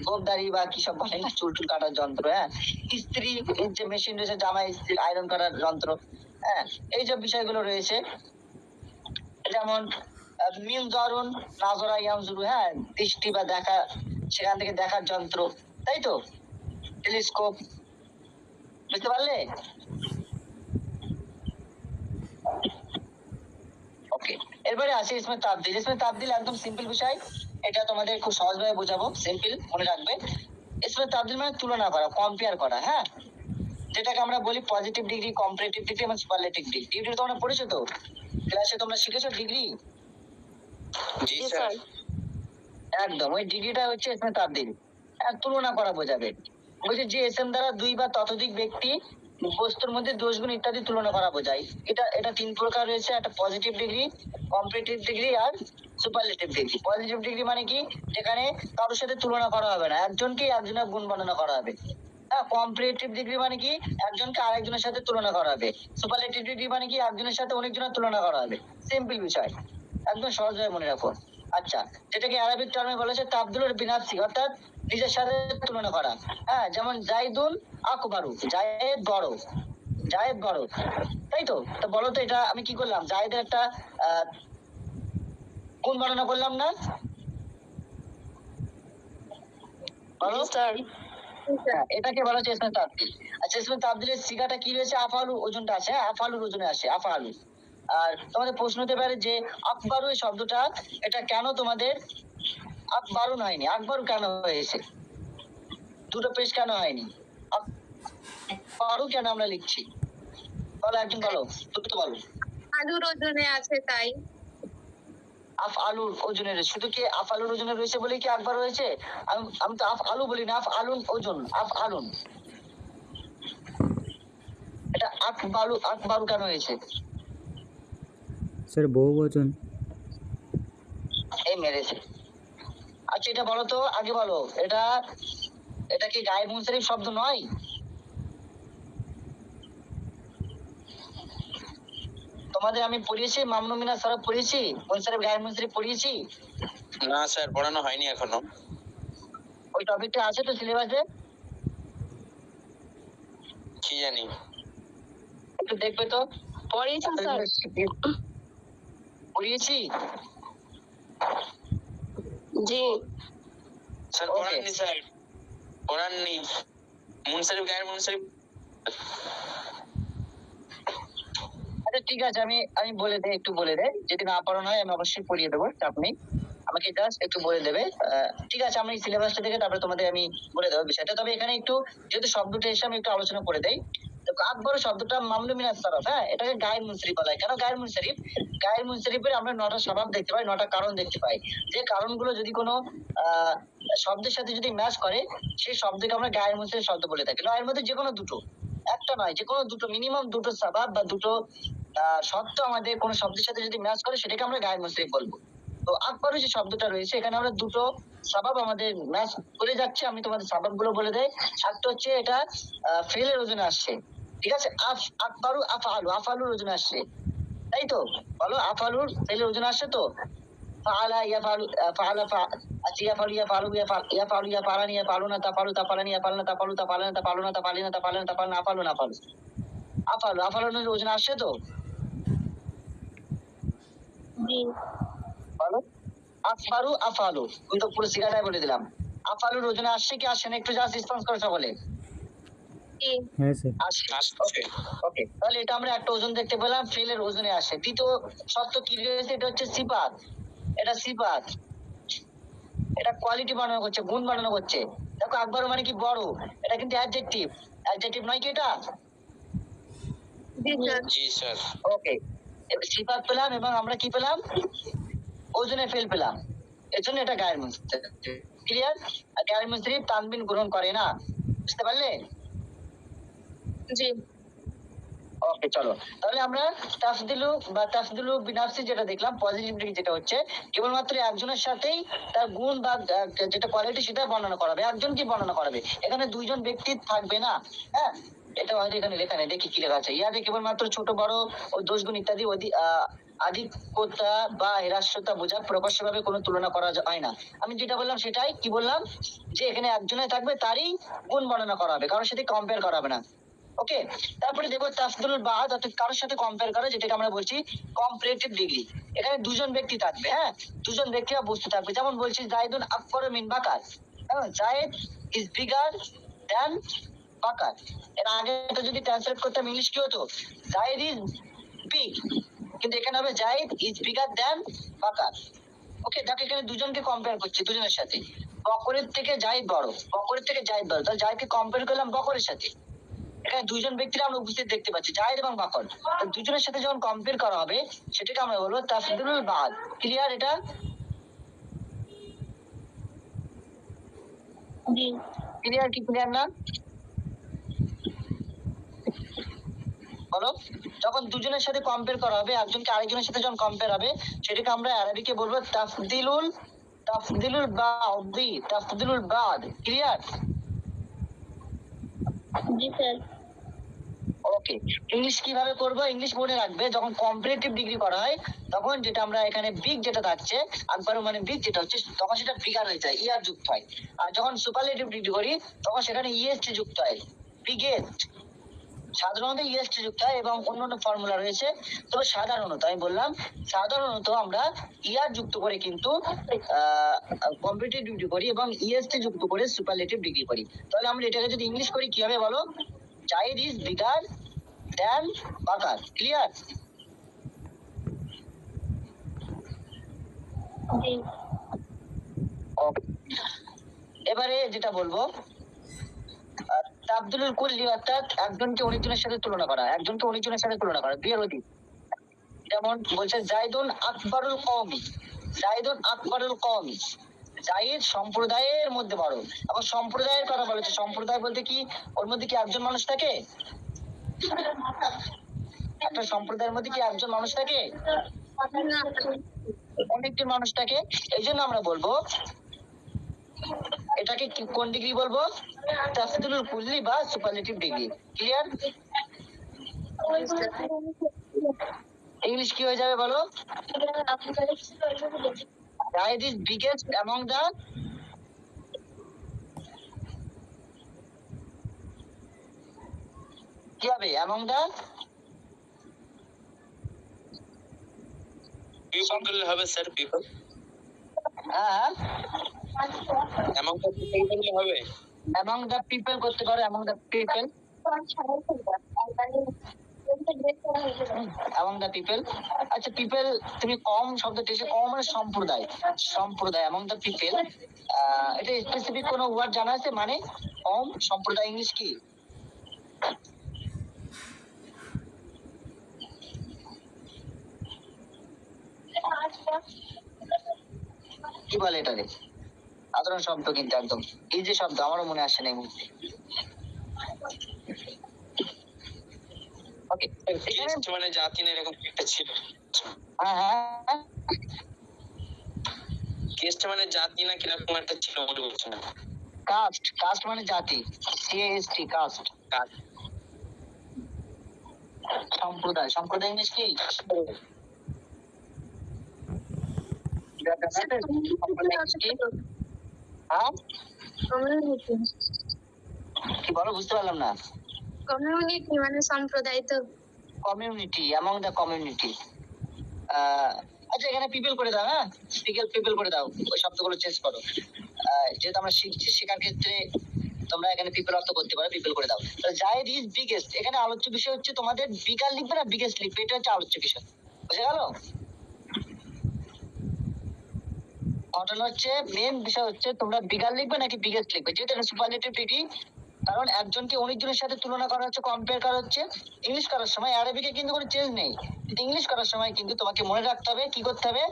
গোবদারি বা কি সব বলে না, চুল টুল কাটার যন্ত্র। হ্যাঁ, ইস্ত্রি যে মেশিন রয়েছে, জামা ইস্ত্রি আয়রন করার যন্ত্র। হ্যাঁ, এইসব বিষয়গুলো রয়েছে। যেমন মিন জরুন, নাজরা ইয়ানজুরু, হ্যাঁ, দৃষ্টি বা দেখা, সেখান থেকে দেখার যন্ত্র, তাই তো? টেলিস্কোপ, বুঝতে পারলে? ওকে, এরপরে আসি ইসমে তাবদিল। ইসমে তাবদিল একদম সিম্পল বিষয়, এটা তোমাদের খুব সহজভাবে বোঝাবো, সিম্পল মনে রাখবে। ইসমে তাবদিল মানে তুলনা করা, কম্পেয়ার করা। হ্যাঁ, যেটাকে আমরা বলি পজিটিভ ডিগ্রি, কম্পারেটিভ ডিগ্রি এবং সুপারলেটিভ ডিগ্রি। ডিগ্রি তোমরা পড়েছো তো, ক্লাসে তোমরা শিখেছো ডিগ্রি? জি জি স্যার। স্যার। একদম, ওই ডিগ্রিটা হচ্ছে ইসমে তাবদিল। তুলনা করা বোঝাবে। বলছে যে এসএম দ্বারা দুই বা ততোধিক ব্যক্তি বস্তুর মধ্যে দোষ গুণ ইত্যাদি তুলনা করা বোঝায়। এটা এটা তিন প্রকার রয়েছে, একটা পজিটিভ ডিগ্রি, কম্পারেটিভ ডিগ্রি আর সুপারলেটিভ ডিগ্রি। পজিটিভ ডিগ্রি মানে কি, যেখানে কারোর সাথে তুলনা করা হবে না, একজনকে একজনের গুণ বর্ণনা করা হবে। হ্যাঁ, কম্পারেটিভ ডিগ্রি মানে কি, একজনকে আরেকজনের সাথে তুলনা করা হবে। সুপারলেটিভ ডিগ্রি মানে কি, একজনের সাথে অনেকজনের তুলনা করা হবে। সিম্পল বিষয়, একদম সহজভাবে মনে রাখো। আচ্ছা, যেটাকে আরবিক টার্মে বলেছে তাবদুলুল বিনাফসি, অর্থাৎ নিজের সাথে তুলনা করা। হ্যাঁ, যেমন জাইদুল আকবারু, জায়েদ বড়, জায়েদ বড়, তাই তো? তো বলো তো, এটা আমি কি করলাম, জায়েদের একটা গুণ বর্ণনা করলাম না? বলো। জি স্যার। হ্যাঁ, এটাকে বলা হচ্ছে ইসমে তাবদিল। আচ্ছা, ইসমে তাবদিলের সিগাটা কি রয়েছে? আফআলু ওজনটা আছে। হ্যাঁ, আফআলুর ওজনে আসে, আফআলু। আর তোমাদের প্রশ্ন হতে পারে যে আকবারু এই শব্দটা এটা কেন তোমাদের আকবারুন হয়নি, আকবারু কেন হয়েছে, দুটো পেশ কেন হয়নি, আকবারু কেন আমরা লিখছি? বলো, একজন বলো, তুমি তো বলো। আলুর ওজনে আছে তাই। আফ আলুর ওজনে রয়েছে, শুধু কি আফ আলুর ওজনে রয়েছে বলে কি আকবার হয়েছে? আমি তো আফ আলু বলি না, আফ আলুন ওজন, আফ আলুন। এটা আকবারু, আকবারু কেন হয়েছে? স্যার বহু বচন। এই মেরেছে। আচ্ছা, এটা বলো তো, আগে বলো, এটা এটা কি গায়ের মুনসারিফ শব্দ নয়? তোমাদের আমি পড়িয়েছি মামনু মিনা সরফ পড়িয়েছি, মুনসারিফ গায়ের মুনসারিফ পড়িয়েছি? না স্যার, পড়ানো হয়নি এখনো। ওই টপিকটা আছে তো সিলেবাসে? কি জানি। একটু দেখবে তো। পড়িয়েছেন স্যার? পড়িয়েছি। জি। Sir Okay. পড়াননি স্যার, পড়াননি। মুনসারিফ গায়ের মুনসারিফ। আচ্ছা ঠিক আছে, আমি আমি বলে দেই, একটু বলে দেয়, যদি না পড়ানো হয় আমি অবশ্যই পড়িয়ে দেবো, চাপ নেই। আমাকে জাস্ট একটু বলে দেবে। ঠিক আছে, আমি সিলেবাসটা দেখে তারপরে তোমাদের আমি বলে দেবো বিষয়টা। তবে এখানে একটু যেহেতু শব্দটা এসে আমি একটু আলোচনা করে দেই। তো আকবর শব্দটা মামলু মিনাস সরফ, হ্যাঁ, এটাকে গায়ের মুনসারিফ বলা হয়। কেন গায়ের মুনসারিফ? গায়ের মুনসারিফের আমরা 9টা স্বভাব দেখতে পাই, 9টা কারণ দেখতে পাই। যে কারণগুলো যদি কোনো আহ শব্দের সাথে যদি ম্যাচ করে, সেই শব্দকে আমরা গায়ের মুনসারিফ শব্দ বলে থাকি। এর মধ্যে যে কোনো দুটো, একটা নয়, যে কোনো দুটো, মিনিমাম দুটো স্বভাব বা দুটো শব্দ আমাদের কোনো শব্দের সাথে যদি ম্যাচ করে, সেটাকে আমরা গায়ের মুনসারিফ বলবো। তো আকবরের যে শব্দটা রয়েছে, এখানে আমরা দুটো স্বভাব আমাদের ম্যাচ করে যাচ্ছে। আমি তোমাদের স্বভাব গুলো বলে দেই। একটা হচ্ছে এটা ফেলের ওজনে আসছে, ঠিক আছে? আকবরু আফআলু, আফআলুর ওজনে আসছে, তাই তো? বলো, আফআলুর ফেলের ওজনে আসছে তো। ফাআলা ইয়াফআলু, ফাআলা আচ্ছা, ইয়াফআলু ইয়াফআলু ইয়াফআলু ইয়াফআলানি ইয়াফআলুনা তাফআলু তাফআলানি ইয়াফআলুনা তাফআলু তাফআলানা তাফআলুনা তাফআলিনা তাফআলানা তাফআলনা আফআলুনা আফআলু, আফআলু আফআলুর ওজনে আসছে তো। জি। বলো, আফআলু আফআলু, আমি তো পুরো সিগাটাই বলে দিলাম। আফআলুর ওজনে আসছে কি আসছে না, একটু জাস্ট রেসপন্স করো সকলে। জি। হ্যাঁ স্যার। আসছে। ওকে, তাহলে এটা আমরা একটা ওজন দেখতে পেলাম, ফেলের ওজনে আসে। দ্বিতীয় শর্ত কি রয়েছে? এটা হচ্ছে সিফাত। এটা সিফাত, এটা কোয়ালিটি বানানো করছে, গুণ বানানো করছে। দেখো, আকবর মানে কি বড়, এটা কিন্তু অ্যাডজেক্টিভ, অ্যাডজেক্টিভ নয় কি এটা? জি স্যার। জি স্যার। ওকে, সিফাত পেলাম এবং আমরা কি পেলাম? ওজনে ফেল পেলাম। এর জন্য এটা গায়ের মুনসারিফ। ক্লিয়ার? গায়ের মুনসারিফ তানবিন গ্রহণ করে না, বুঝতে পারলে? জি। ওকে, চলো তাহলে আমরা তাফদিলু বিনাফসি যেটা দেখলাম, পজিটিভ দিক যেটা হচ্ছে কেবলমাত্র একজনের সাথেই তার গুণ বা যেটা কোয়ালিটি সেটা বর্ণনা করাবে, একজন কি বর্ণনা করাবে, এখানে দুইজন ব্যক্তি থাকবে না। হ্যাঁ, এটা হয়তো এখানে লেখা নেই, দেখি কি লেখা আছে। ইয়াতে কেবলমাত্র ছোট বড় ও দোষগুণ ইত্যাদি আধিক্যতা বা হ্রাস্যতা বোঝা, প্রকাশ্যভাবে কোনো তুলনা করা হয় না। আমি যেটা বললাম সেটাই, কি বললাম, যে এখানে একজনে থাকবে, তারই গুণ বর্ণনা করা হবে, কারোর সাথে কম্পেয়ার করা হবে না। ওকে, তারপরে দেখো তাফদুল বাদ, অর্থাৎ কারোর সাথে কম্পেয়ার করা, যেটাকে আমরা বলছি কম্পারেটিভ ডিগ্রি। এখানে দুজন ব্যক্তি থাকবে, হ্যাঁ, দুজন ব্যক্তি বা বস্তু থাকবে। যেমন বলছি জাইদুন আকবর মিন বাকার, হ্যাঁ, জায়েদ ইজ বিগার দ্যান বাকার। এর আগে যদি ট্রান্সলেট করতাম ইংলিশ কি হতো? জায়েদ ইজ বিগ, কিন্তু এখানে হবে জায়েদ ইজ বিগার দ্যান বাকার। ওকে, দেখো এখানে দুজনকে কম্পেয়ার করছি, দুজনের সাথে। বকরের থেকে জায়েদ বড়, বকরের থেকে জায়েদ বড়, তাহলে জায়েদকে কম্পেয়ার করলাম বকরের সাথে। এখানে দুইজন ব্যক্তিরা আমরা উপস্থিত দেখতে পাচ্ছি, জায়েদ এবং বাকর। তো দুজনের সাথে যখন কম্পেয়ার করা হবে, সেটাকে আমরা বলবো তাফদিলুল বাদ। ক্লিয়ার এটা? জি। ক্লিয়ার কি ক্লিয়ার না? বলো, যখন দুজনের সাথে কম্পেয়ার করা হবে, একজনকে আরেকজনের সাথে যখন কম্পেয়ার হবে, সেটাকে আমরা আরবিকে বলবো তাফদিলুল বাদি, তাফদিলুল বাদ। ক্লিয়ার? জি স্যার। ওকে, ইংলিশ কিভাবে করবো? ইংলিশ মনে রাখবে, যখন কম্পারেটিভ ডিগ্রি করা হয়, তখন যেটা আমরা এখানে বিগ যেটা থাকছে, আকবর মানে বিগ যেটা হচ্ছে, তখন সেটা বিগার হয়ে যায়, ইয়ার যুক্ত হয়। আর যখন সুপারলেটিভ ডিগ্রি করি, তখন সেখানে ইএসটি যুক্ত হয়, বিগেস্ট। সাধারণত ইএসটি যুক্ত হয় এবং অন্যান্য ফর্মুলা রয়েছে। তবে সাধারণত আমি বললাম, সাধারণত আমরা ইয়ার যুক্ত করে কিন্তু কম্পারেটিভ ডিগ্রি করি এবং ইএসটি যুক্ত করে সুপারলেটিভ ডিগ্রি করি। তাহলে আমরা এটাকে যদি ইংলিশ করি কি হবে বলো? Zaid is bigger than Bakar. Clear? জি। এবারে যেটা বলবো, তাবদুলুল কুল্লি, অর্থাৎ একজনকে অনেকজনের সাথে তুলনা করা, একজনকে অনেকজনের সাথে তুলনা করা, দুইয়ের অধিক। যেমন বলছে জাইদুন আকবরুল কওমি, জাইদুন আকবরুল কওমি, জায়েদ সম্প্রদায়ের মধ্যে বড়। আবার সম্প্রদায়ের কথা বলেছে, সম্প্রদায় বলতে কি ওর মধ্যে কি একজন মানুষ থাকে? একটা সম্প্রদায়ের মধ্যে কি একজন মানুষ থাকে? অনেকজন মানুষ থাকে। এই জন্য আমরা বলবো এটাকে কোন ডিগ্রি বলবো? তাফসীরুল কুল্লি বা সুপারলেটিভ ডিগ্রি। ক্লিয়ার? ইংলিশ কি হয়ে যাবে বলো? রাইট ইজ বিগেস্ট অ্যামং দা কি হবে? অ্যামং দা পিপল করলে হবে স্যার, পিপল। হ্যাঁ, এমন তো পিপল করলে হবে। অ্যামং দা পিপল করতে পারো, among the people, among the people. আচ্ছা, পিপল তুমি কম শব্দটা এসে, কম মানে সম্প্রদায়, সম্প্রদায় অ্যামং দা পিপল। এটা স্পেসিফিক কোনো ওয়ার্ড জানা আছে মানে কম সম্প্রদায় ইংলিশ কি? কি বলে এটাকে? সাধারণ শব্দ কিন্তু একদম এই যে শব্দ আমারও মনে আসছে না এই মুহূর্তে। ওকে, কেস্ট মানে জাতি না, এরকম একটা ছিল। হ্যাঁ হ্যাঁ, কেস্ট মানে জাতি না, কিরকম একটা ছিল মনে পড়ছে না। কাস্ট, কাস্ট মানে জাতি, CAST কাস্ট। সম্প্রদায়, সম্প্রদায় ইংলিশ কি? হ্যাঁ? কি বলো, বুঝতে পারলাম না। কমিউনিটি মানে সম্প্রদায় তো। Community, among the community. আচ্ছা, এখানে পিপল করে দাও। হ্যাঁ, পিপল করে দাও, ওই শব্দগুলো চেঞ্জ করো। যেহেতু আমরা শিখছি, শেখার ক্ষেত্রে তোমরা এখানে পিপল অর্থ করতে পারো, পিপল করে দাও। জায়েদ ইজ বিগেস্ট, এখানে আলোচ্য বিষয় হচ্ছে তোমাদের বিকার লিখবে না বিগেস্ট লিখবে, এটা হচ্ছে আলোচ্য বিষয়। বুঝে গেল? ঘটনা হচ্ছে, মেন বিষয় হচ্ছে তোমরা বিগার লিখবে নাকি বিগেস্ট লিখবে, যেহেতু এটা সুপারলেটিভ ডিগ্রি। কারণ একজনকে অনেকজনের সাথে তুলনা করা হচ্ছে, কম্পেয়ার করা হচ্ছে। ইংলিশ করার সময় আরবিকে কিন্তু কোনো চেঞ্জ নেই, কিন্তু ইংলিশ করার সময় কিন্তু তোমাকে মনে রাখতে হবে, কি করতে হবে?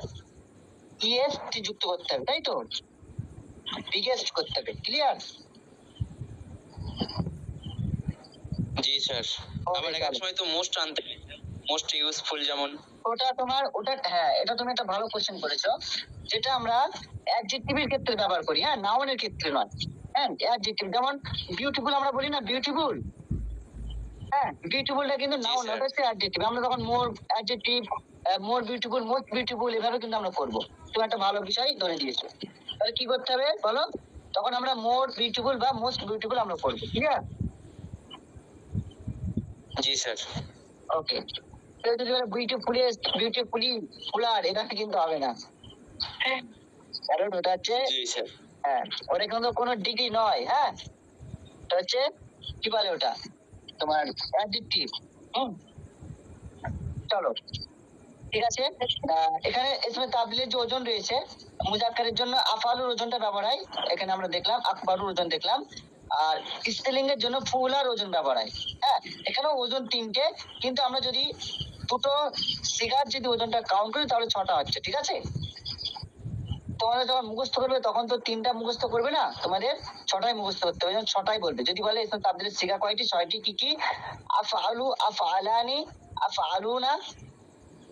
EST যুক্ত করতে হবে, তাই তো? বিগেস্ট করতে হবে। ক্লিয়ার? জি স্যার। আবার এক সময় তো মোস্ট আনতে, মোস্ট ইউজফুল যেমন। ওটা তোমার, ওটা হ্যাঁ, এটা তুমি একটা ভালো কোশ্চেন করেছো, যেটা আমরা অ্যাডজেক্টিভের ক্ষেত্রে ব্যবহার করি, হ্যাঁ, নাউনের ক্ষেত্রে নয়। হ্যাঁ, অ্যাডজেক্টিভ, যেমন বিউটিফুল আমরা বলি না, বিউটিফুল। হ্যাঁ, বিউটিফুলটা কিন্তু জি, নাউন, স্যার। ওটা হচ্ছে অ্যাডজেক্টিভ। আমরা তখন more adjective, more beautiful, most beautiful, এভাবে কিন্তু আমরা করবো। তুমি একটা ভালো বিষয় ধরে দিয়েছো। তাহলে কি করতে হবে বলো? তখন আমরা মোর বিউটিফুল বা মোস্ট বিউটিফুল আমরা করবো। ঠিক আছে? জি স্যার। ওকে, যদি বলে বিউটিফুলেস্ট, বিউটিফুলি, ফুলার, এটা কিন্তু হবে না, কারণ ওটা হচ্ছে, জি স্যার। হ্যাঁ, ওটা কিন্তু কোনো ডিগ্রি নয়। হ্যাঁ, এটা হচ্ছে কি বলে ওটা, তোমার অ্যাডজেক্টিভ। চলো, ঠিক আছে। এখানে ইসমে তাবদীলের যে ওজন রয়েছে, মুজাক্কারের জন্য আফআলুর ওজনটা ব্যবহার হয়, এখানে আমরা দেখলাম আকবারুর ওজন দেখলাম। আর স্ত্রীলিঙ্গের জন্য ফুলার ওজন ব্যবহার হয়। হ্যাঁ, এখানেও ওজন 3টে, কিন্তু আমরা যদি দুটো সিগার যদি ওজনটা কাউন্ট করি তাহলে 6টা হচ্ছে। ঠিক আছে? তোমরা যখন মুখস্থ করবে তখন তো 3টা মুখস্থ করবে না, তোমাদের 6টাই মুখস্থ করতে হবে, 6টাই বলবে। যদি বলে ইসমে তাবদীলের সিগা কয়টি, 6টি। কি কি? আফআলু, আফআলানি, আফআলুনা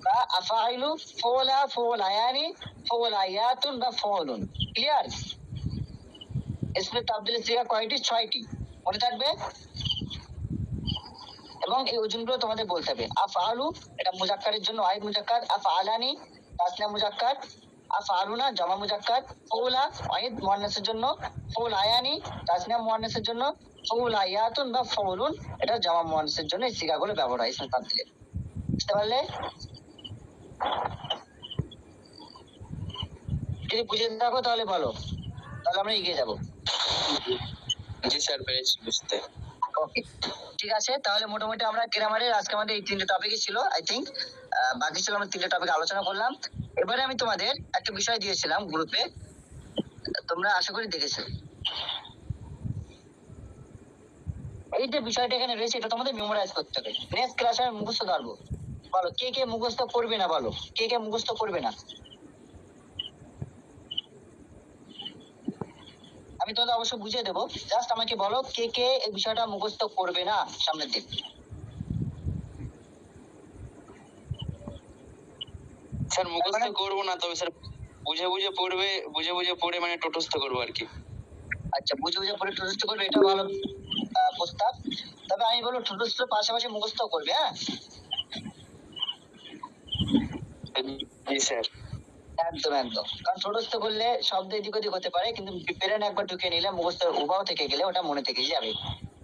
বা আফআইলু, ফুলা, ফুলায়ানি, ফুলায়াতুন বা ফুলুন। ক্লিয়ার? ইসমে তাবদীলের সিগা কয়টি? 6টি, মনে থাকবে। এবং এই ওজনগুলো তোমাদের বলতে হবে। আফআলু, এটা মুজাক্কারের জন্য ওয়াহিদ মুজাক্কার। আফআলানি তাসনিয়া মুজাক্কার। আফআলুনা জামা মুজাক্কার। ফুলা ওয়াহিদ মুয়ান্নাসের জন্য। ফুলায়ানি তাসনিয়া মুয়ান্নাসের জন্য। ফুলায়াতুন বা ফুলুন, এটা জামা মুয়ান্নাসের জন্য এই সিগাগুলো ব্যবহার হয় ইসমে তাবদীলের। বুঝতে পারলে? যদি বুঝে থাকো তাহলে বলো, তাহলে আমরা এগিয়ে যাবো। জি স্যার, পেরেছি বুঝতে। ওকে, ঠিক আছে। তাহলে মোটামুটি আমরা গ্রামারের আজকে আমাদের এই 3টে টপিকই ছিল, আই থিঙ্ক। বাকি ছিল আমরা 3টে টপিক আলোচনা করলাম। এবারে আমি তোমাদের একটা বিষয় দিয়েছিলাম গ্রুপে, তোমরা আশা করি দেখেছো। এই যে বিষয়টা এখানে রয়েছে, এটা তোমাদের মেমোরাইজ করতে হবে। নেক্সট ক্লাসে আমি মুখস্থ ধরবো। বলো কে কে মুখস্থ করবে না, বলো কে কে মুখস্থ করবে না। আমি তাহলে অবশ্য বুঝিয়ে দেবো, জাস্ট আমাকে বলো কে কে এই বিষয়টা মুখস্থ করবে না সামনের দিন। স্যার মুখস্থ করবো না, তবে স্যার বুঝে বুঝে পড়বে, বুঝে বুঝে পড়ে মানে টোটস্থ করবো আর কি। আচ্ছা, বুঝে বুঝে পড়ে ঠোঁটস্থ করবে, এটা ভালো প্রস্তাব। তবে আমি বলবো ঠোঁটস্থ পাশাপাশি মুখস্থ করবে। হ্যাঁ, জি স্যার। একদম একদম, কারণ ঠোঁটস্থ করলে শব্দ এদিক ওদিক হতে পারে, কিন্তু ব্রেন একবার ঢুকে নিলে মুখস্থ উবাও থেকে গেলে ওটা মনে থেকে যাবে।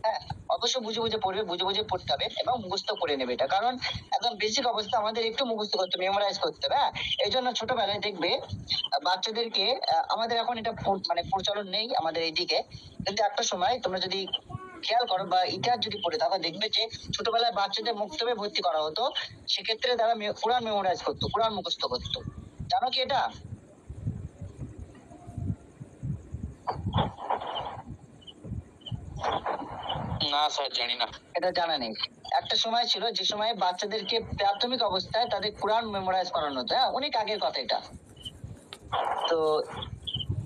হ্যাঁ, অবশ্য বুঝে বুঝে পড়বে, বুঝে বুঝে পড়তে হবে এবং মুখস্থ করে নেবে এটা, কারণ একদম বেসিক অবস্থা আমাদের একটু মুখস্থ করতে হবে, মেমোরাইজ করতে হবে। হ্যাঁ, এই জন্য ছোটবেলায় দেখবে বাচ্চাদেরকে আমাদের এখন এটা মানে প্রচলন নেই আমাদের এইদিকে, কিন্তু একটা সময় তোমরা যদি খেয়াল করো বা ইতিহাস যদি পড়ে তাহলে দেখবে যে ছোটবেলায় বাচ্চাদের মুক্তবে ভর্তি করা হতো, সেক্ষেত্রে তারা কোরআন মেমোরাইজ করতো, কোরআন মুখস্থ করতো। জানো কি এটা? না স্যার, জানি না। এটা জানা নেই। একটা সময় ছিল যে সময় বাচ্চাদেরকে প্রাথমিক অবস্থায় তাদের কোরআন মেমোরাইজ করানো হতো। হ্যাঁ, অনেক আগের কথা এটা। তো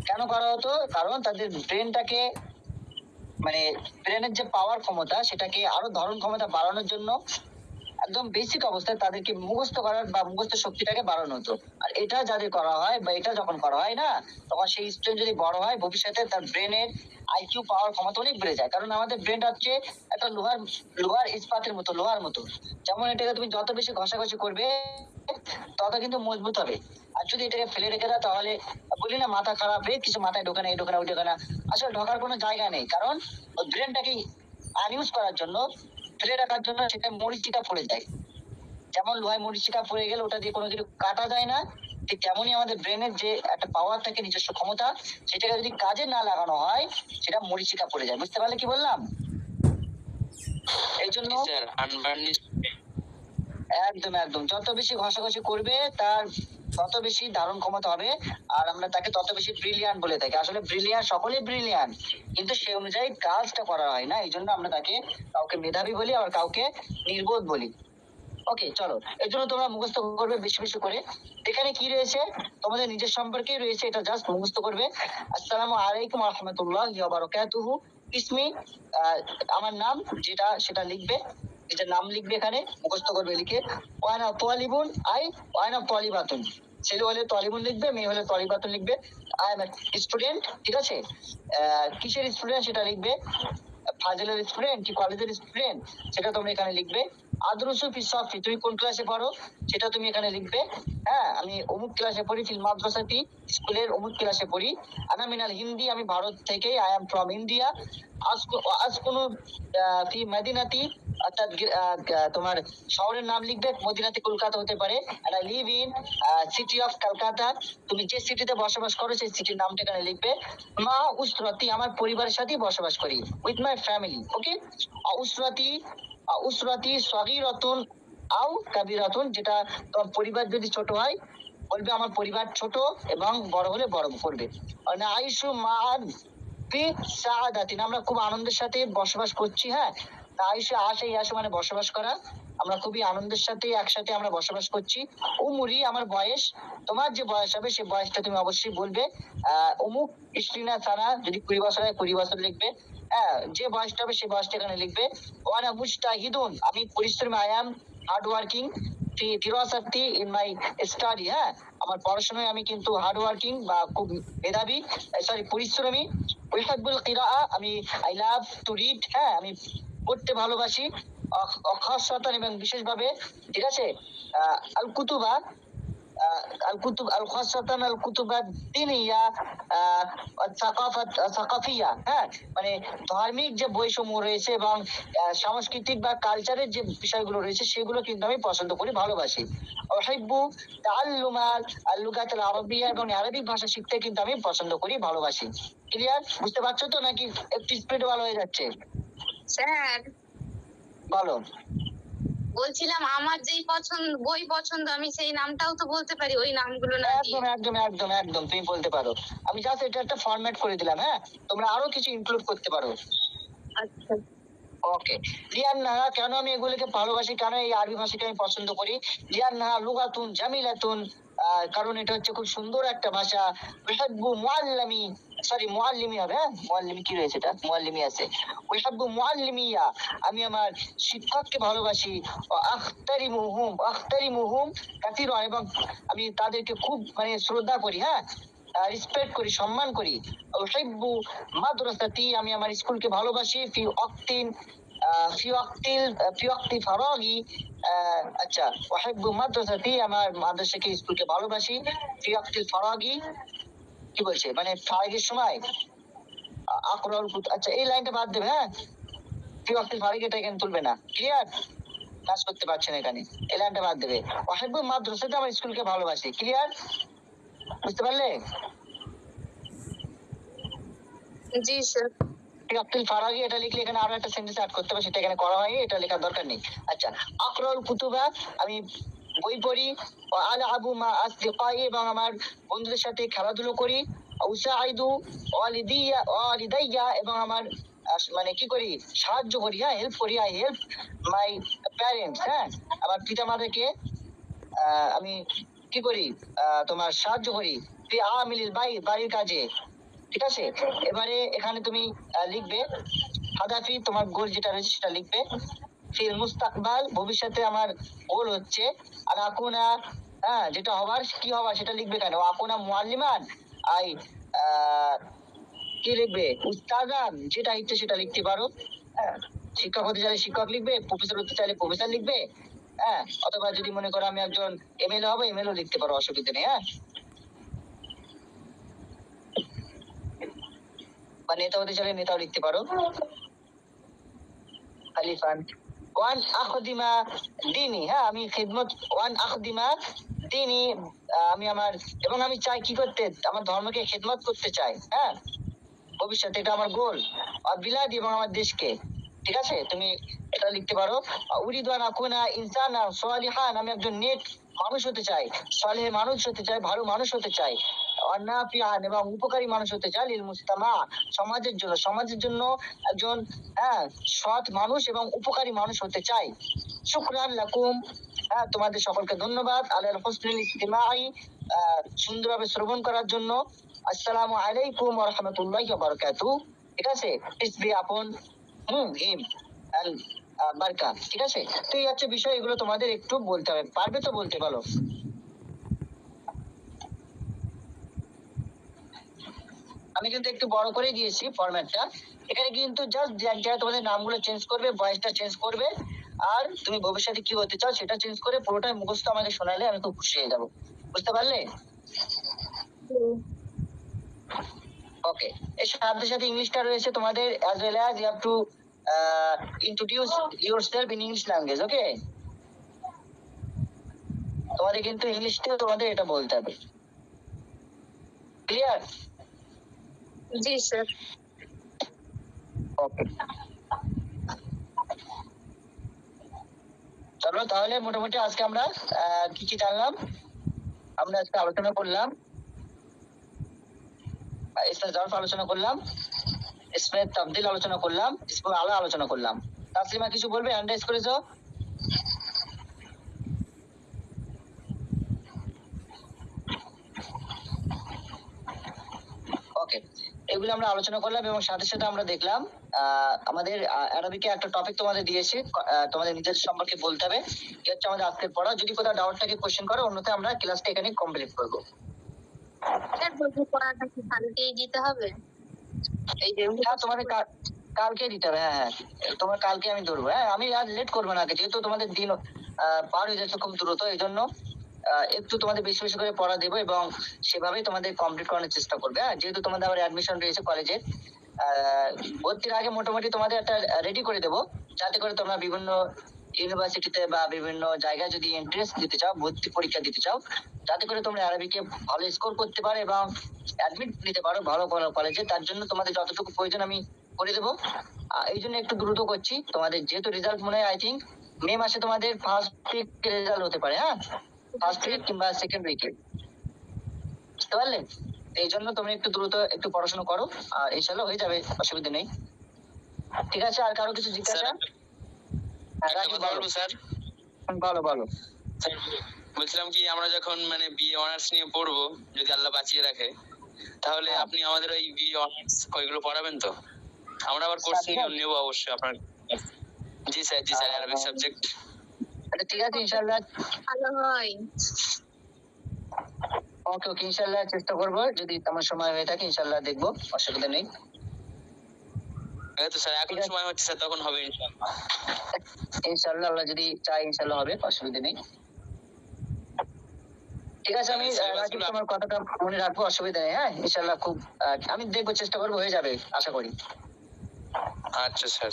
কেন করা হতো? কারণ তাদের ব্রেনটাকে মানে ব্রেনের যে পাওয়ার ক্ষমতা সেটাকে আরো ধারণ ক্ষমতা বাড়ানোর জন্য একদম বেসিক অবস্থায় তাদেরকে মুখস্থ করার বা মুখস্থ শক্তিটাকে বাড়ানো হতো। আর এটা যাদের করা হয় বা এটা যখন করা হয় না, তখন সেই স্টুডেন্ট যদি বড় হয় ভবিষ্যতে তার ব্রেনের আইকিউ পাওয়ার ক্ষমতা অনেক বেড়ে যায়। কারণ আমাদের ব্রেনটা হচ্ছে একটা লোহার ইস্পাতের মতো, লোহার মতো। যেমন এটাকে তুমি যত বেশি ঘষাঘষি করবে তত কিন্তু মজবুত হবে। আর যদি এটাকে ফেলে রেখে দাও তাহলে বলি না মাথা খারাপ, কিছু মাথায় ঢোকে না, এই ঢোকে না, ওই ঢোকে না। আসলে ঢোকার কোনো জায়গা নেই, কারণ ব্রেনটাকে আনইউজ করার জন্য, ফেলে রাখার জন্য সেটা মরিচিকা পড়ে যায়। যেমন লোহায় মরিচিকা পড়ে গেলে ওটা দিয়ে কোনো কিছু কাটা যায় না, ঠিক তেমনই আমাদের ব্রেনের যে একটা পাওয়ার থাকে, নিজস্ব ক্ষমতা, সেটাকে যদি কাজে না লাগানো হয় সেটা মরিচিকা পড়ে যায়। বুঝতে পারলে কি বললাম? এই জন্য স্যার আনবার্নিশ। একদম একদম, যত বেশি ঘষাঘষি করবে তার তত বেশি ধারণ ক্ষমতা হবে। আর আমরা তাকে তত বেশি ব্রিলিয়ান্ট বলে থাকি। আসলে ব্রিলিয়ান্ট, সকলেই ব্রিলিয়ান্ট, কিন্তু সে অনুযায়ী কাজটা করা হয় না, এই জন্য আমরা তাকে কাউকে মেধাবী বলি আবার কাউকে নির্বোধ বলি। ওকে, চলো, এর জন্য তোমরা মুখস্থ করবে বেশি বেশি করে। এখানে কি রয়েছে? তোমাদের নিজের সম্পর্কেই রয়েছে, এটা জাস্ট মুখস্থ করবে। আসসালামু আলাইকুম ওয়া রাহমাতুল্লাহি ওয়া বারাকাতুহু। ইসমি, আমার নাম যেটা সেটা লিখবে, নিজের নাম লিখবে এখানে, মুখস্থ করবে লিখে। ওয়ানা তালিবুন, ওয়ানা তালিবাতুন। ছেলে হলে তালিবুন লিখবে, মেয়ে হলে তালিবাতুন লিখবে। আই এম স্টুডেন্ট, ঠিক আছে? কিসের স্টুডেন্ট সেটা লিখবে, ফাজিলের স্টুডেন্ট কি কলেজের স্টুডেন্ট সেটা তোমরা এখানে লিখবে। আদরুসু ফি সাফি, তুমি কোন ক্লাসে পড়ো সেটা তুমি এখানে লিখবে। হ্যাঁ, আমি অমুক ক্লাসে পড়ি, ফিল মাদ্রাসাতি, স্কুলের অমুক ক্লাসে পড়ি। আনা মিনাল হিন্দি, আমি ভারত থেকে, আই এম ফ্রম ইন্ডিয়া। আসকুনু ফি মদিনাতি, অর্থাৎ তোমার শহরের নাম লিখবে, মদিনাতি কলকাতা হতে পারে। আর I live in city of Kolkata, তুমি যে সিটিতে বসবাস করো সেই সিটির নামটা এখানে লিখবে। মা উসরাতি, আমার পরিবারের সাথেই বসবাস করি, উইথ মাই ফ্যামিলি। ওকে, উসরাতি, উসরাতি সগীরাতুন আও কাবীরাতুন, যেটা তোমার পরিবার যদি ছোট হয় বলবে আমার পরিবার ছোট, এবং বড় হলে বড় করবে। মানে আইসু মান ফি সাআদাতিন, আমরা খুব আনন্দের সাথে বসবাস করছি। হ্যাঁ, আইসু, ইয়াসু মানে বসবাস করা, আমরা খুবই আনন্দের সাথে একসাথে আমরা বসবাস করছি। উমরি, আমার বয়স, তোমার যে বয়স হবে সেই বয়সটা তুমি অবশ্যই বলবে। অমুক ইসরিনা সানা, যদি 20 বছর হয় 20 বছর লিখবে। হ্যাঁ, যে বয়সটা হবে সেই বয়সটা এখানে লিখবে। ওয়ানা মুজতাহিদুন, আমি পরিশ্রমী, আই এম হার্ড ওয়ার্কিং, ফিরাসাতি ইন মাই স্টাডি। হ্যাঁ, আমার পড়াশোনায় আমি কিন্তু হার্ড ওয়ার্কিং বা খুব মেধাবী, সরি পরিশ্রমী। উইহাব্বুল কিরাআ, আমি আই লাভ টু রিড, হ্যাঁ আমি পড়তে ভালোবাসি। খাসাতান, এবং বিশেষভাবে, ঠিক আছে? আল কুতুবা, আল কুতুব আল খাসাতান আল কুতুবা দিনিয়া, সাকাফিয়া। হ্যাঁ, মানে ধার্মিক যে বইসমূহ রয়েছে এবং সাংস্কৃতিক বা কালচারের যে বিষয়গুলো রয়েছে সেগুলো কিন্তু আমি পছন্দ করি, ভালোবাসি। উহিব্বু তাআল্লুমাল আল-লুগাতিল আরাবিয়া, এবং আরবি ভাষা শিখতে কিন্তু আমি পছন্দ করি, ভালোবাসি। ক্লিয়ার? বুঝতে পারছো তো নাকি একটু স্পিড ভালো হয়ে যাচ্ছে? স্যার বলো। বলছিলাম আমার যেই বই পছন্দ আমি সেই নামটাও তো বলতে পারি, ওই নামগুলো না দিয়ে। একদম একদম একদম একদম, তুমি বলতে পারো। আমি জাস্ট এটা একটা ফরম্যাট করে দিলাম। হ্যাঁ, তোমরা আরো কিছু ইনক্লুড করতে পারো। আচ্ছা ওকে, লিয়ান্নাহা, কেন আমি এগুলোকে ভালোবাসি, কেন এই আরবি ভাষাকে আমি পছন্দ করি? লিয়ান্নাহা লুগাতুন জামিলাতুন, কারণ এটা হচ্ছে খুব সুন্দর একটা ভাষা। উহিব্বু মুআল্লিমি, সরি মুআল্লিমি হবে। হ্যাঁ, মুআল্লিমি কি রয়েছে, এটা মুআল্লিমি আছে। উহিব্বু মুআল্লিমিয়া, আমি আমার শিক্ষককে ভালোবাসি। আখতারিমুহুম কাসীরান, এবং আমি তাদেরকে খুব মানে শ্রদ্ধা করি। হ্যাঁ, রেসপেক্ট করি, সম্মান করি। উহিব্বু মাদ্রাসাতি, আমি আমার স্কুলকে ভালোবাসি। ফি ওয়াক্তিন ফি ওয়াক্তি ফারাগি, আচ্ছা, উহিব্বু মাদ্রাসাতি, আমার মাদ্রাসাকে স্কুলকে ভালোবাসি। ফি ওয়াক্তিল ফারাগি, কি বলছে মানে ফারাগের সময় আকরাউল কুতুব, আচ্ছা এই লাইনটা বাদ দেবে, হ্যাঁ, ফি ওয়াক্তিল ফারাগি এটা এখানে তুলবে না, ক্লিয়ার? কাজ করতে পারছেন এখানে, এই লাইনটা বাদ দেবে। উহিব্বু মাদ্রাসাতি, আমার স্কুলকে ভালোবাসি, ক্লিয়ার? বুঝতে পারলে? জি স্যার। আব্দুল ফারাগি এটা লিখলে এখানে আরো একটা সেন্টেন্স অ্যাড করতে হবে, সেটা এখানে করা হয়নি, এটা লেখার দরকার নেই। আচ্ছা, আকরাউল কুতুবা, আমি বই পড়ি। আলা আবু মা আসদিকাই, এবং আমার বন্ধুদের সাথে খেলাধুলো করি। উসাইদু ওয়ালিদাইয়া, এবং আমার মানে কি করি, সাহায্য করি, হ্যাঁ, হেল্প করি। আই হেল্প মাই প্যারেন্টস, হ্যাঁ, আমার পিতা মাতাকে আমি কি করি, তোমার সাহায্য করি। ফি আমিলিল বাড়ির কাজে, ঠিক আছে? এবারে এখানে তুমি লিখবে হাদাফি, তোমার গোল যেটা রয়েছে সেটা লিখবে। ফিল মুস্তাকবাল, ভবিষ্যতে আমার গোল হচ্ছে আর আকুনা, হ্যাঁ, যেটা হবার কি হবার সেটা লিখবে কেন, আকুনা মুআল্লিমান, আই কি লিখবে, উস্তাদান, যেটা ইচ্ছে সেটা লিখতে পারো, হ্যাঁ। শিক্ষক হতে চাইলে শিক্ষক লিখবে, প্রফেসর হতে চাইলে প্রফেসর লিখবে, হ্যাঁ। অথবা যদি মনে করো আমি একজন এমএলএ হবো, এমএলএ লিখতে পারো, অসুবিধা নেই, হ্যাঁ। বা নেতা হতে চাইলে নেতাও লিখতে পারো। খালিফান ওয়ান আখদিমা দিনী, হ্যাঁ, আমি খিদমত, ওয়ান আখদিমা দিনী, আমি আমার, এবং আমি চাই কি করতে, আমার ধর্মকে খিদমত করতে চাই, হ্যাঁ, ভবিষ্যতে এটা আমার গোল। আর বিলাদি, এবং আমার দেশকে, ঠিক আছে? তুমি এটা লিখতে পারো। উরিদু আন আকুনা ইনসানা সালিহান, আমি একজন নেক মানুষ হতে চাই, সালেহ মানুষ হতে চাই, ভালো মানুষ হতে চাই। নাফিআন, এবং উপকারী মানুষ হতে চাই। লিল মুজতামা, সমাজের জন্য একজন, হ্যাঁ, সৎ মানুষ এবং উপকারী মানুষ হতে চাই। শুকরান লাকুম, হ্যাঁ, তোমাদের সকলকে ধন্যবাদ। আলাল হুসনিল ইস্তিমাই, সুন্দরভাবে শ্রবণ করার জন্য। আসসালামু আলাইকুম ওয়া রাহমাতুল্লাহি ওয়া বারাকাতুহু, ঠিক আছে? পিস বি আপন হিম এন্ড বারকা, ঠিক আছে? তো এই হচ্ছে বিষয়, এগুলো তোমাদের একটু বলতে হবে, পারবে তো বলতে, বলো। আমি কিন্তু একটু বড় করে দিয়েছি ফরম্যাটটা, এখানে কিন্তু জাস্ট জায়গায় তোমাদের নামগুলো চেঞ্জ করবে, ভয়েসটা চেঞ্জ করবে, আর তুমি ভবিষ্যতে কি হতে চাও সেটা চেঞ্জ করে পুরোটাই মুখস্থ আমাকে শোনালে আমি খুব খুশি হয়ে যাবো। বুঝতে পারলে? ওকে, এর সাথে সাথে ইংলিশটা রয়েছে তোমাদের, as well as you have to introduce yourself in English language, okay? তোমাদের কিন্তু ইংলিশটা তোমাদের এটা বলতে হবে, ক্লিয়ার? জি স্যার। ওকে, চলো তাহলে মোটামুটি আজকে আমরা কি কি জানলাম, আমরা আজকে আলোচনা করলাম, ইসমে জরফ আলোচনা করলাম, ইসমে তাবদিল আলোচনা করলাম, ইসমে আলা আলোচনা করলাম। তাসলিমা কিছু বলবে? হ্যান্ড রাইজ করেছো? ওকে, এগুলো আমরা আলোচনা করলাম, এবং সাথে সাথে আমরা দেখলাম আমাদের অ্যারাবিকে একটা টপিক তোমাদের দিয়েছি, তোমাদের নিজেদের সম্পর্কে বলতে হবে। এই হচ্ছে আমাদের আজকের পড়া। যদি কোথাও ডাউট থাকে কোশ্চেন করো, অন্যথায় আমরা ক্লাসটা এখানে কমপ্লিট করবো। স্যার বলছি পড়াটা কি কালকেই দিতে হবে? এই যে হ্যাঁ, তোমাদের কালকে দিতে হবে, হ্যাঁ হ্যাঁ, তোমার কালকে আমি ধরবো, হ্যাঁ, আমি আর লেট করবো না, যেহেতু তোমাদের দিন পার হয়ে যাচ্ছে খুব দ্রুত, এই জন্য একটু তোমাদের বেশি বেশি করে পড়া দেবো, এবং সেভাবেই তোমাদের কমপ্লিট করানোর চেষ্টা করবে, হ্যাঁ। যেহেতু তোমাদের আবার অ্যাডমিশন রয়েছে কলেজে, ভর্তির আগে মোটামুটি তোমাদের একটা রেডি করে দেবো, যাতে করে তোমরা বিভিন্ন ইউনিভার্সিটিতে বা বিভিন্ন জায়গায় যদি এন্ট্রেন্স দিতে চাও, ভর্তি পরীক্ষা দিতে চাও, যাতে করে তোমরা আরবিকে ভালো স্কোর করতে পারো এবং অ্যাডমিট নিতে পারো ভালো ভালো কলেজে। তার জন্য তোমাদের যতটুকু প্রয়োজন আমি করে দেবো। এই জন্য একটু দ্রুত করছি, তোমাদের যেহেতু রেজাল্ট মনে হয় আই থিঙ্ক মে মাসে তোমাদের ফার্স্ট উইক রেজাল্ট হতে পারে, হ্যাঁ, ফার্স্ট উইক কিংবা সেকেন্ড উইকে, বুঝতে পারলে? এই জন্য তোমরা একটু দ্রুত একটু পড়াশোনা করো, আর ইনশাল্লাহ হয়ে যাবে, অসুবিধা নেই, ঠিক আছে? আর কারো কিছু জিজ্ঞাসা? স্যার বলো বলো। বলছিলাম কি, আমরা যখন মানে বিএ অনার্স নিয়ে পড়বো, যদি আল্লাহ বাঁচিয়ে রাখে, তাহলে আপনি আমাদের ওই বিএ অনার্স ওইগুলো পড়াবেন তো? আমরা আবার কোর্স নেবো অবশ্যই আপনার। জি স্যার, জি স্যার, আরবিক সাবজেক্ট। আচ্ছা ঠিক আছে, ইনশাল্লাহ ভালো হয়। ওকে ওকে, ইনশাল্লাহ চেষ্টা করবো, যদি আমার সময় হয়ে থাকে ইনশাল্লাহ দেখবো, অসুবিধা নেই। এই তো স্যার এখন ঠিক আছে। সময় হচ্ছে স্যার, তখন হবে ইনশাআল্লাহ। ইনশাল্লাহ আল্লাহ যদি চাই ইনশাল্লাহ হবে, অসুবিধা নেই। ঠিক আছে, আমি রাকিব তোমার কথাটা মনে রাখবো, অসুবিধা নেই। হ্যাঁ ইনশাল্লাহ খুব আমি দেখবো, চেষ্টা করবো, হয়ে যাবে আশা করি। আচ্ছা স্যার।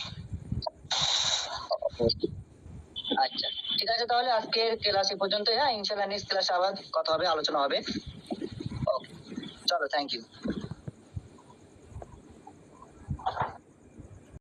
আচ্ছা ঠিক আছে, তাহলে আজকের ক্লাস এ পর্যন্ত। হ্যাঁ ইনশাল্লাহ নেক্সট ক্লাসে আবার কথা হবে, আলোচনা হবে। ওকে, চলো, থ্যাংক ইউ।